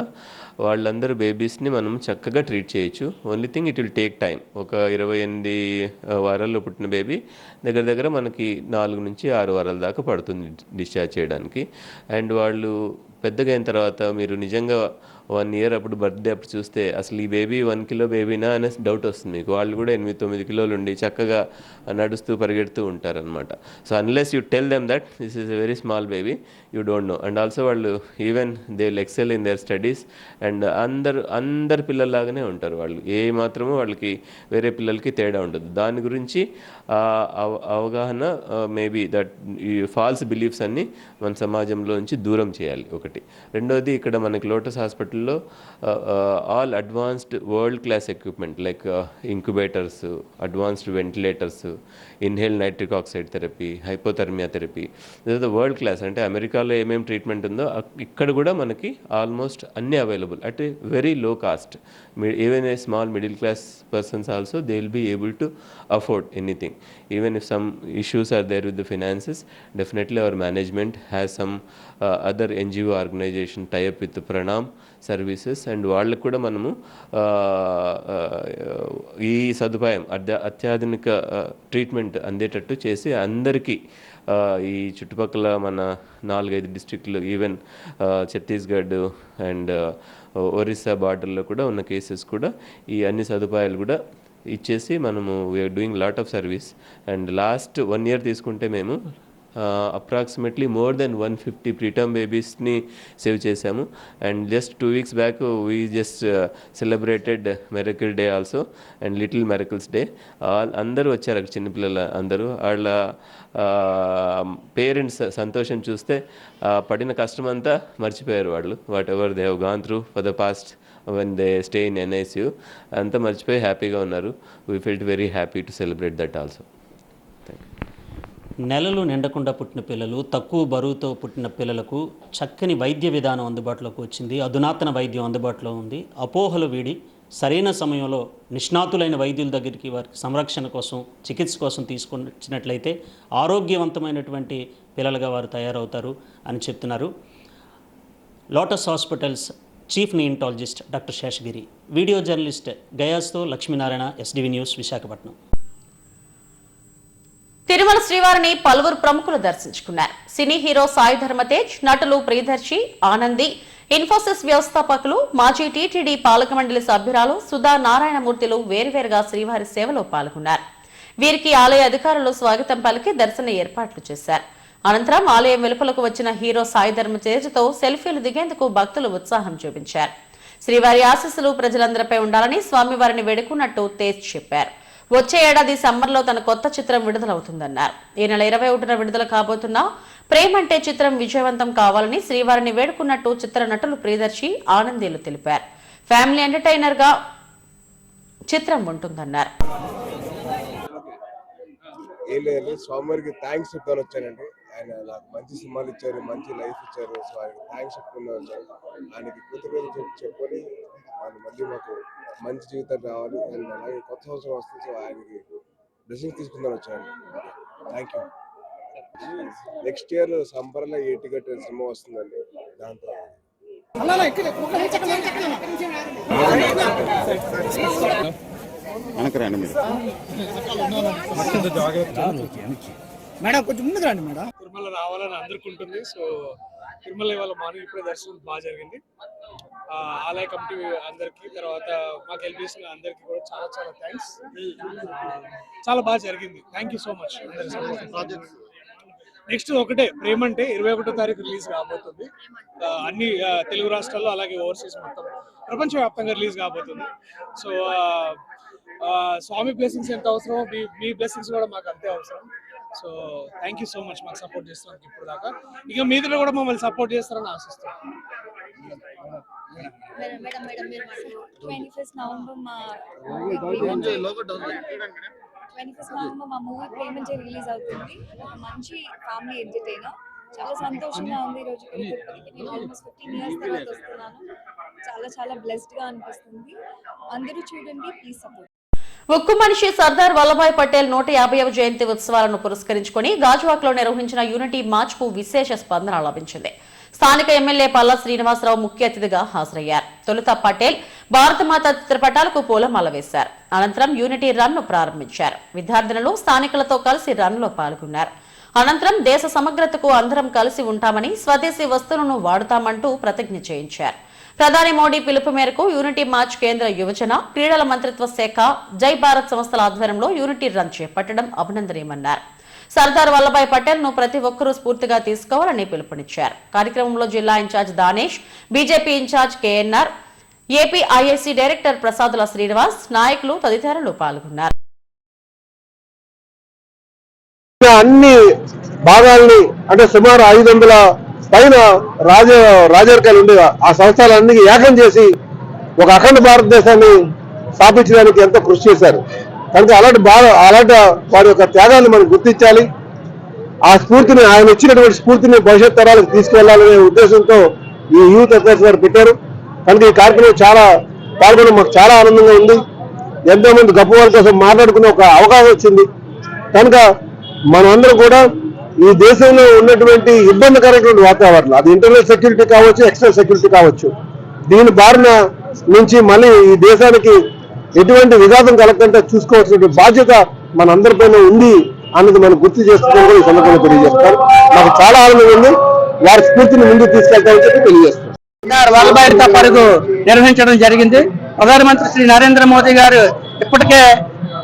[SPEAKER 15] వాళ్ళందరూ బేబీస్ని మనం చక్కగా ట్రీట్ చేయొచ్చు. Only thing it will take time. ఒక 28 వారాల్లో పుట్టిన బేబీ దగ్గర మనకి 4 నుంచి 6 వారాల దాకా పడుతుంది డిశ్చార్జ్ చేయడానికి. అండ్ వాళ్ళు పెద్దగా అయిన తర్వాత మీరు నిజంగా 1 ఇయర్ అప్పుడు బర్త్డే అప్పుడు చూస్తే అసలు ఈ బేబీ 1 కిలో బేబీనా అనే డౌట్ వస్తుంది మీకు. వాళ్ళు కూడా 8-9 కిలోలు ఉండి చక్కగా నడుస్తూ పరిగెడుతూ ఉంటారనమాట. So unless you tell them that this is a very small baby, you don't know. And also వాళ్ళు even they will excel in their studies and అందరి పిల్లల్లాగానే ఉంటారు వాళ్ళు. ఏ మాత్రమూ వాళ్ళకి వేరే పిల్లలకి తేడా ఉండదు. దాని గురించి అవగాహన, మేబీ దట్ ఈ ఫాల్స్ బిలీఫ్స్ అన్నీ మన సమాజంలో నుంచి దూరం చేయాలి ఒకటి. రెండోది, ఇక్కడ మనకి లోటస్ హాస్పిటల్లో all advanced world class equipment like incubators, advanced ventilators, inhale nitric oxide therapy, hypothermia therapy, the world class. అంటే అమెరికాలో ఏమేమి ట్రీట్మెంట్ ఉందో ఇక్కడ కూడా మనకి ఆల్మోస్ట్ అన్నీ available at a very low cost. Even a small middle class persons also they will be able to afford anything. Even if some issues are there with the finances, definitely our management has some other NGO organization tie up with the Pranam services, and వాళ్ళకు కూడా మనము ఈ సదుపాయం అత్యాధునిక ట్రీట్మెంట్ అందేటట్టు చేసి అందరికీ ఈ చుట్టుపక్కల మన 4-5 డిస్ట్రిక్ట్లు, ఈవెన్ ఛత్తీస్గఢ్ అండ్ ఒరిస్సా బార్డర్లో కూడా ఉన్న కేసెస్ కూడా ఈ అన్ని సదుపాయాలు కూడా ఇచ్చేసి మనము we are doing lot of service. And last 1 year తీసుకుంటే మేము అప్రాక్సిమేట్లీ మోర్ దెన్ 150 ప్రీటర్మ్ బేబీస్ని సేవ్ చేశాము. And just 2 weeks back we just celebrated miracle day also and little miracles day. అందరూ వచ్చారు అక్కడ, చిన్నపిల్లలు అందరూ. వాళ్ళ పేరెంట్స్ సంతోషం చూస్తే పడిన కష్టం అంతా మర్చిపోయారు వాళ్ళు. What ever they have gone through for the past when they stay in NICU, అంతా మర్చిపోయి హ్యాపీగా ఉన్నారు. We felt very happy to celebrate that also.
[SPEAKER 6] నెలలు నిండకుండా పుట్టిన పిల్లలు, తక్కువ బరువుతో పుట్టిన పిల్లలకు చక్కని వైద్య విధానం అందుబాటులోకి వచ్చింది. అధునాతన వైద్యం అందుబాటులో ఉంది. అపోహలు వీడి సరైన సమయంలో నిష్ణాతులైన వైద్యుల దగ్గరికి వారికి సంరక్షణ కోసం, చికిత్స కోసం తీసుకొచ్చినట్లయితే ఆరోగ్యవంతమైనటువంటి పిల్లలుగా వారు తయారవుతారు అని చెప్తున్నారు Lotus hospitals chief neonatologist doctor Seshagiri. Video journalist గయాస్తో లక్ష్మీనారాయణ, SDV న్యూస్, విశాఖపట్నం.
[SPEAKER 1] తిరుమల శ్రీవారిని పలువురు ప్రముఖులు దర్శించుకున్నారు. సినీ హీరో సాయి ధర్మతేజ్, నటులు ప్రియదర్శి, ఆనంది, ఇన్ఫోసిస్ వ్యవస్థాపకులు, మాజీ టీటీడీ పాలక మండలి సభ్యురాలు సుధా నారాయణమూర్తిలు వేర్వేరుగా శ్రీవారి సేవలో పాల్గొన్నారు. వీరికి ఆలయ అధికారులు స్వాగతం పలికి దర్శన ఏర్పాట్లు చేశారు. అనంతరం ఆలయం వెలుపలకు వచ్చిన హీరో సాయి ధర్మతేజ్తో సెల్ఫీలు దిగేందుకు భక్తులు ఉత్సాహం చూపించారు. శ్రీవారి ఆశీస్సులు ప్రజలందరిపై ఉండాలని స్వామివారిని వేడుకున్నట్టు తేజ్ చెప్పారు. వచ్చే ఏడాది సమ్మర్లో తన కొత్త చిత్రం విడుదలవుతుందన్నారు. ఈ నెల 21న విడుదల కాబోతున్న ప్రేమంటే చిత్రం విజయవంతం కావాలని శ్రీవారిని వేడుకున్నట్టు చిత్ర నటులు ప్రియదర్శి, ఆనందీలు తెలిపారు. ఫ్యామిలీ ఎంటర్టైనర్ గా చిత్రం ఉంటుందన్నారు.
[SPEAKER 16] స్వామివారికి థ్యాంక్స్ చెప్తాను వచ్చానండి. ఆయన నాకు మంచి సినిమాలు ఇచ్చారు, మంచి లైఫ్ ఇచ్చారు. సో ఆయనకి థ్యాంక్స్ చెప్పుకున్నా వచ్చాను. ఆయనకి కృతజ్ఞతలు చెప్పుకొని వాళ్ళు మళ్ళీ మాకు మంచి జీవితం రావాలి. అండ్ అలాగే కొత్త సంవత్సరం వస్తుంది. సో ఆయనకి బ్లెస్సింగ్స్ తీసుకుందాని వచ్చాను. Thank you. నెక్స్ట్ ఇయర్ సంబర్లో 80 గంటల సినిమా వస్తుందండి. దాంతో
[SPEAKER 17] మేడం కొంచెం ముందుకు రండి మేడం. తిరుమల రావాలని అందరికి ఉంటుంది. సో తిరుమల ఇవాళ మార్నింగ్ ఇప్పుడే దర్శనం బాగా జరిగింది. ఆలయ కమిటీ అందరికి, తర్వాత మాకు హెల్ప్ చేసిన అందరికి కూడా చాలా చాలా థ్యాంక్స్. చాలా బాగా జరిగింది. Thank you so much. Next ఒకటే ప్రేమంటే 21వ తారీఖు రిలీజ్ కాబోతుంది. అన్ని తెలుగు రాష్ట్రాల్లో అలాగే ఓవర్సీస్ మొత్తం ప్రపంచవ్యాప్తంగా రిలీజ్ కాబోతుంది. సో స్వామి బ్లెస్సింగ్స్ ఎంత అవసరమో మీ బ్లెస్సింగ్స్ కూడా మాకు అంతే అవసరం. So thank you so much మాకు సపోర్ట్ చేస్తున్నందుకు ఇప్పుడు దాకా. ఇక మీదలో కూడా మమ్మల్ని సపోర్ట్ చేస్తారని ఆశిస్తున్నాం.
[SPEAKER 18] 21st నవంబర్ మా మూవీ ప్రేమంటే రిలీజ్ అవుతుంది. ఒక మంచి ఫ్యామిలీ ఎంటర్టైనర్. చాలా సంతోషంగా ఉంది. ఈరోజు నేను ఆల్మోస్ట్ 15 years తర్వాత వస్తున్నాను. చాలా చాలా బ్లెస్డ్ గా అనిపిస్తుంది. అందరూ చూడండి, ప్లీజ్ సపోర్ట్.
[SPEAKER 1] ఉక్కు మనిషి సర్దార్ వల్లభాయ్ పటేల్ 150వ జయంతి ఉత్సవాలను పురస్కరించుకుని గాజువాకలో నిర్వహించిన యూనిటీ మార్చ్ కు విశేష స్పందన లభించింది. స్థానిక ఎమ్మెల్యే పల్లా శ్రీనివాసరావు ముఖ్య అతిథిగా హాజరయ్యారు. తొలుత పటేల్ భారతమాత చిత్రపటాలకు పూలమాల వేశారు. అనంతరం యూనిటీ రన్ ను ప్రారంభించారు. విద్యార్థినులు స్థానికులతో కలిసి రన్ లో పాల్గొన్నారు. అనంతరం దేశ సమగ్రతకు అందరం కలిసి ఉంటామని, స్వదేశీ వస్తువులను వాడుతామంటూ ప్రతిజ్ఞ చేయించారు. ప్రధాని మోడీ పిలుపు మేరకు యూనిటీ మార్చ్ కేంద్ర యువజన క్రీడల మంత్రిత్వ శాఖ, జై భారత్ సంస్థల ఆధ్వర్యంలో యూనిటీ రన్ చేపట్టడం అభినందనీయమన్నారు. సర్దార్ వల్లభాయ్ పటేల్ ను ప్రతి ఒక్కరూ స్ఫూర్తిగా తీసుకోవాలని పిలుపునిచ్చారు. కార్యక్రమంలో జిల్లా incharge Danesh, BJP incharge KNR, AP IIC director Prasadula Srinivas, నాయకులు తదితరులు పాల్గొన్నారు.
[SPEAKER 19] అన్ని భాగాల్ని అంటే సుమారు 500 పైన రాజరికాలు ఉండేవి. ఆ సంస్థలన్నీ ఏకం చేసి ఒక అఖండ భారతదేశాన్ని స్థాపించడానికి ఎంతో కృషి చేశారు. కనుక అలాంటి వారి యొక్క త్యాగాన్ని మనం గుర్తించాలి. ఆ స్ఫూర్తిని, ఆయన ఇచ్చినటువంటి స్ఫూర్తిని భవిష్యత్ తరాలకు తీసుకెళ్లాలనే ఉద్దేశంతో ఈ యూత్ అఫైర్స్ గారు పెట్టారు. కనుక ఈ కార్యక్రమం చాలా పాల్గొనడం మాకు చాలా ఆనందంగా ఉంది. ఎంతో మంది గొప్ప వాళ్ళ కోసం మాట్లాడుకునే ఒక అవకాశం వచ్చింది. కనుక మనందరం కూడా ఈ దేశంలో ఉన్నటువంటి ఇబ్బందికరమైనటువంటి వాతావరణం, అది ఇంటర్నల్ సెక్యూరిటీ కావచ్చు, ఎక్స్టర్నల్ సెక్యూరిటీ కావచ్చు, దీని బారిన నుంచి మళ్ళీ ఈ దేశానికి ఎటువంటి విఘాతం కలగకుండా చూసుకోవాల్సిన బాధ్యత మనందరిపైన ఉంది అన్నది మనం గుర్తు చేసుకోవడం ఈ సందర్భంగా తెలియజేస్తాను. నాకు చాలా ఆనందంగా ఉంది. వారి స్ఫూర్తిని ముందుకు తీసుకెళ్తామని చెప్పి తెలియజేస్తాను.
[SPEAKER 20] వల్లభాయ్తో పరుగు నిర్వహించడం జరిగింది. ప్రధానమంత్రి శ్రీ నరేంద్ర మోదీ గారు ఇప్పటికే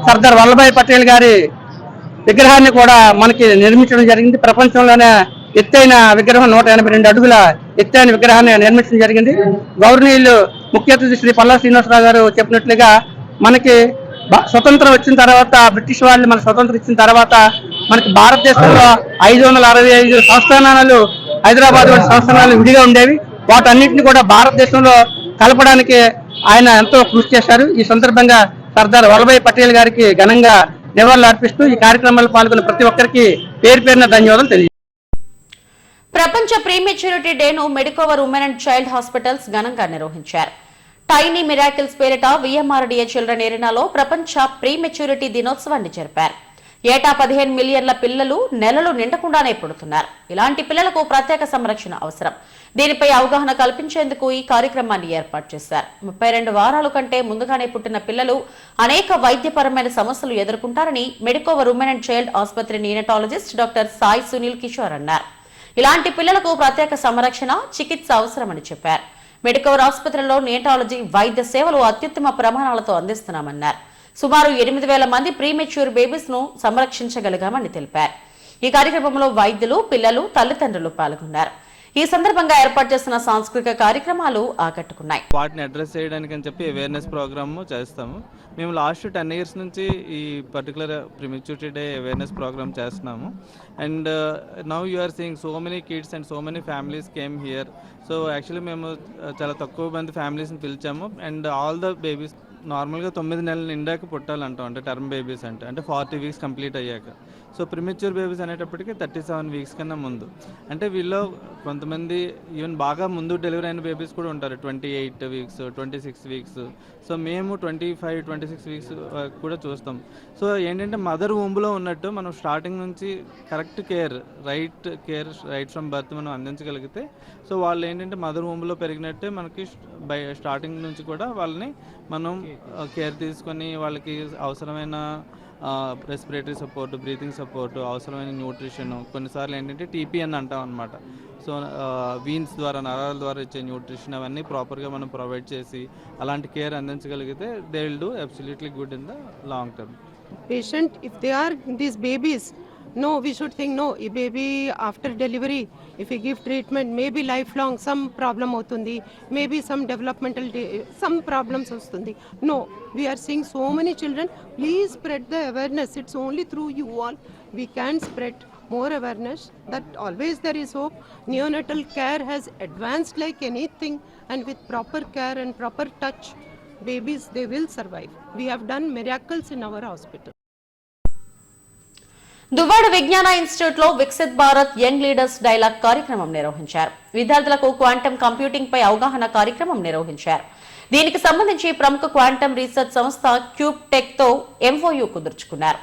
[SPEAKER 20] సర్దార్ వల్లభాయ్ పటేల్ గారి విగ్రహాన్ని కూడా మనకి నిర్మించడం జరిగింది. ప్రపంచంలోనే ఎత్తైన విగ్రహం 182 అడుగుల ఎత్తైన విగ్రహాన్ని నిర్మించడం జరిగింది. గౌరవనీయులు ముఖ్య అతిథి శ్రీ పల్లా శ్రీనివాసరావు గారు చెప్పినట్లుగా మనకి స్వతంత్రం వచ్చిన తర్వాత, బ్రిటిష్ వాళ్ళు మనకు స్వతంత్రం ఇచ్చిన తర్వాత మనకి భారతదేశంలో 565 సంస్థానాలు, హైదరాబాద్ వంటి సంస్థానాలు విడిగా ఉండేవి. వాటన్నింటినీ కూడా భారతదేశంలో కలపడానికి ఆయన ఎంతో కృషి చేశారు. ఈ సందర్భంగా సర్దార్ వల్లభాయ్ పటేల్ గారికి ఘనంగా నివాళులు అర్పిస్తూ ఈ కార్యక్రమంలో పాల్గొన్న ప్రతి ఒక్కరికి పేరు పేరున ధన్యవాదాలు తెలియజేస్తాను.
[SPEAKER 1] ప్రపంచ ప్రీమెచ్యూరిటీ డేను Medicover women and child hospitals ఘనంగా నిర్వహించారు. టైనీ మిరాకిల్స్ పేరిట విఎంఆర్డీఏ చిల్డ్రన్ ఏరినాలో ప్రపంచ ప్రీమెచ్యూరిటీ దినోత్సవాన్ని జరిపారు. ఏటా 15 మిలియన్ల పిల్లలు నెలలు నిండకుండానే పుడుతున్నారు. ఇలాంటి పిల్లలకు ప్రత్యేక సంరక్షణ అవసరం. దీనిపై అవగాహన కల్పించేందుకు ఈ కార్యక్రమాన్ని ఏర్పాటు చేశారు. 32 వారాల కంటే ముందుగానే పుట్టిన పిల్లలు అనేక వైద్యపరమైన సమస్యలు ఎదుర్కొంటారని మెడికోవర్ ఉమెన్ అండ్ చైల్డ్ ఆసుపత్రి నియోనటాలజిస్ట్ డాక్టర్ సాయి సునీల్ కిషోర్ అన్నారు. ఇలాంటి పిల్లలకు ప్రత్యేక సంరక్షణ, చికిత్స అవసరమని చెప్పారు. మెడికోవర్ ఆసుపత్రిలో నియోనటాలజీ వైద్య సేవలు అత్యుత్తమ ప్రమాణాలతో అందిస్తున్నామన్నారు. సుమారు 8,000 మంది ప్రీమెచ్యూర్ బేబీస్ ను సంరక్షించగలిగామని తెలిపారు. ఈ కార్యక్రమంలో వైద్యులు, పిల్లలు, తల్లిదండ్రులు పాల్గొన్నారు. ఈ సందర్భంగా ఏర్పాటు చేసిన సాంస్కృతిక కార్యక్రమాలు ఆకట్టుకున్నాయి.
[SPEAKER 21] వాటిని అడ్రస్ చేయడానికి అని చెప్పి అవేర్నెస్ ప్రోగ్రామ్ చేస్తాము. మేము లాస్ట్ 10 years నుంచి ఈ particular prematurity day awareness program చేస్తున్నాము. And now you are seeing so many kids and so many families came here. So actually మేము చాలా తక్కువ మంది ఫ్యామిలీస్ని పిలిచాము. అండ్ ఆల్ ద బేబీస్ నార్మల్గా 9 నెలలు నిండాక పుట్టాలంటాం, అంటే టర్మ్ బేబీస్ అంటే 40 weeks కంప్లీట్ అయ్యాక. సో ప్రిమెచ్యూర్ బేబీస్ అనేటప్పటికి 37 weeks కన్నా ముందు. అంటే వీళ్ళు కొంతమంది ఈవెన్ బాగా ముందు డెలివరీ అయిన బేబీస్ కూడా ఉంటారు, 28 weeks, 26 weeks. సో మేము 25, 26 weeks కూడా చూస్తాం. సో ఏంటంటే మదర్ వూంబ్లో ఉన్నట్టు మనం స్టార్టింగ్ నుంచి correct care, right from birth మనం అందించగలిగితే, సో వాళ్ళు ఏంటంటే మదర్ వూంబ్లో పెరిగినట్టే మనకి స్టార్టింగ్ నుంచి కూడా వాళ్ళని మనం కేర్ తీసుకొని వాళ్ళకి అవసరమైన రెస్పిరేటరీ సపోర్ట్, బ్రీతింగ్ సపోర్ట్, అవసరమైన న్యూట్రిషన్, కొన్నిసార్లు ఏంటంటే టీపీఎన్ అంటాం అనమాట. సో వీన్స్ ద్వారా, నరాల ద్వారా ఇచ్చే న్యూట్రిషన్ అవన్నీ ప్రాపర్గా మనం ప్రొవైడ్ చేసి అలాంటి కేర్ అందించగలిగితే they will do absolutely good in the long term.
[SPEAKER 22] Patient, if they are these babies, no, we should think no, a baby after delivery, if we give treatment, maybe lifelong some problem hotundi, maybe some developmental some problems hostundi. No, we are seeing so many children. Please spread the awareness. It's only through you all we can spread more awareness that always there is hope. Neonatal care has advanced like anything, and with proper care and proper touch, babies, they will survive. We have done miracles in our hospital.
[SPEAKER 1] Duvvada విజ్ఞాన ఇన్స్టిట్యూట్ లో Viksit Bharat young leaders dialogue కార్యక్రమం నిర్వహించారు. విద్యార్థులకు క్వాంటమ్ కంప్యూటింగ్ పై అవగాహన కార్యక్రమం నిర్వహించారు. దీనికి సంబంధించి ప్రముఖ క్వాంటమ్ రీసెర్చ్ సంస్థ క్యూబ్ టెక్ తో ఎంఓయూ కుదుర్చుకున్నారు.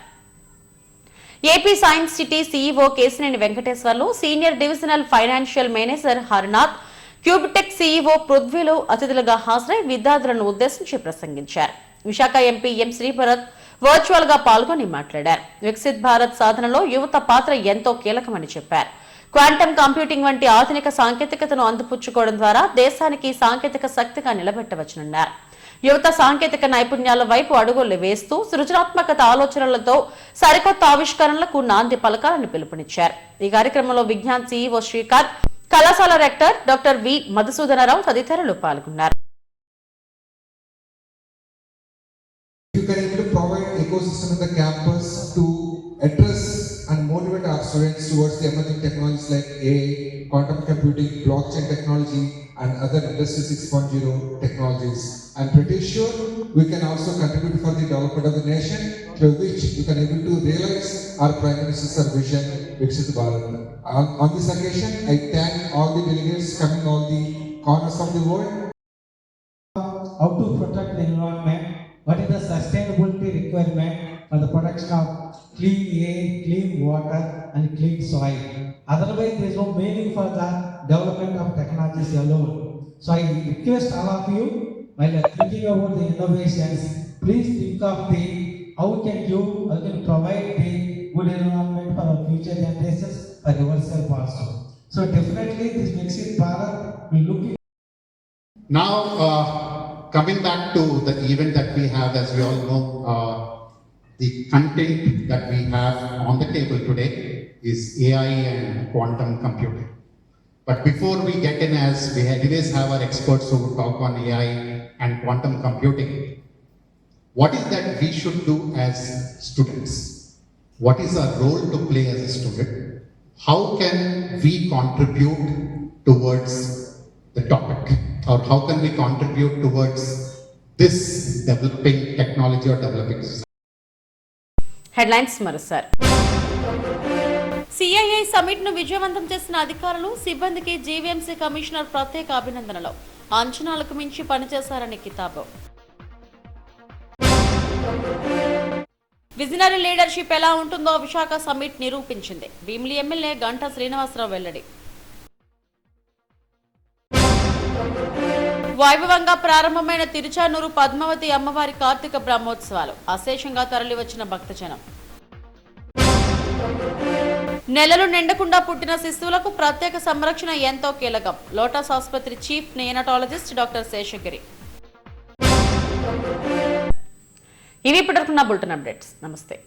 [SPEAKER 1] AP science city CEO Kesineni Venkateswarlu, senior divisional financial manager Harnath, Qube Tech CEO పృథ్వీలు అతిథులుగా హాజరై విద్యార్థులను ఉద్దేశించి ప్రసంగించారు. Visakha MP M Sribharat virtual గా పాల్గొని మాట్లాడారు. వికసిత్ భారత్ సాధనలో యువత పాత్ర ఎంతో కీలకమని చెప్పారు. క్వాంటమ్ కంప్యూటింగ్ వంటి ఆధునిక సాంకేతికతను అందిపుచ్చుకోవడం ద్వారా దేశానికి సాంకేతిక శక్తిగా నిలబెట్టవచ్చునన్నారు. యువత సాంకేతిక నైపుణ్యాల వైపు అడుగులు వేస్తూ సృజనాత్మకత ఆలోచనలతో సరికొత్త ఆవిష్కరణలకు నాంది పలకాలని పిలుపునిచ్చారు. ఈ కార్యక్రమంలో విజ్ఞాన్ సీఈఓ శ్రీకాంత్, కళాశాల రెక్టర్ డాక్టర్ వి మధుసూదనరావు తదితరులు పాల్గొన్నారు.
[SPEAKER 2] ecosystem in the campus to address and motivate our students towards the emerging technologies like AI, quantum computing, blockchain technology, and other Industry 6.0 technologies. I'm pretty sure we can also contribute for the development of the nation, through which we can able to realize our Prime Minister's vision, Viksit Bharat. On this occasion, I thank all the delegates coming all the corners of the world.
[SPEAKER 4] How to protect the environment, what is the sustainability requirement for the production of clean air, clean water and clean soil. Otherwise there is no meaning for the development of technologies alone. So I request all of you, while thinking about the innovations, please think of the how can provide the good environment for our future generations for yourself also. So definitely this Viksit Bharat will look.
[SPEAKER 23] Now coming back to the event that we have, as we all know, the content that we have on the table today is AI and quantum computing. But before we get in, as we anyways have our experts who talk on AI and quantum computing, what is that we should do as students? What is our role to play as a student? How can we contribute towards the topic? Or how can we contribute towards this developing technology or developing society?
[SPEAKER 1] Headlines మరోసారి. సిఐఐ సమిట్ ను విజయవంతం చేసిన అధికారులు సిబ్బందికి జీవీఎంసీ కమిషనర్ ప్రత్యేక అభినందనలు. అంచనాలకు మించి పనిచేశారని కితాబు. విజనరీ లీడర్షిప్ ఎలా ఉంటుందో విశాఖ సమిట్ నిరూపించింది. భీమిలి ఎమ్మెల్యే గంటా శ్రీనివాసరావు వెల్లడి. వైభవంగా ప్రారంభమైన తిరుచానూరు పద్మావతి అమ్మవారి కార్తీక బ్రహ్మోత్సవాలు. అశేషంగా తరలివచ్చిన భక్తజనం. నెలలు నిండకుండా పుట్టిన శిశువులకు ప్రత్యేక సంరక్షణ ఎంతో కీలకం. లోటస్ ఆసుపత్రి చీఫ్ నియోనటాలజిస్ట్ డాక్టర్ శేషగిరి. ఇవి ఇప్పటివరకున్న బులెటిన్ అప్డేట్స్. నమస్తే.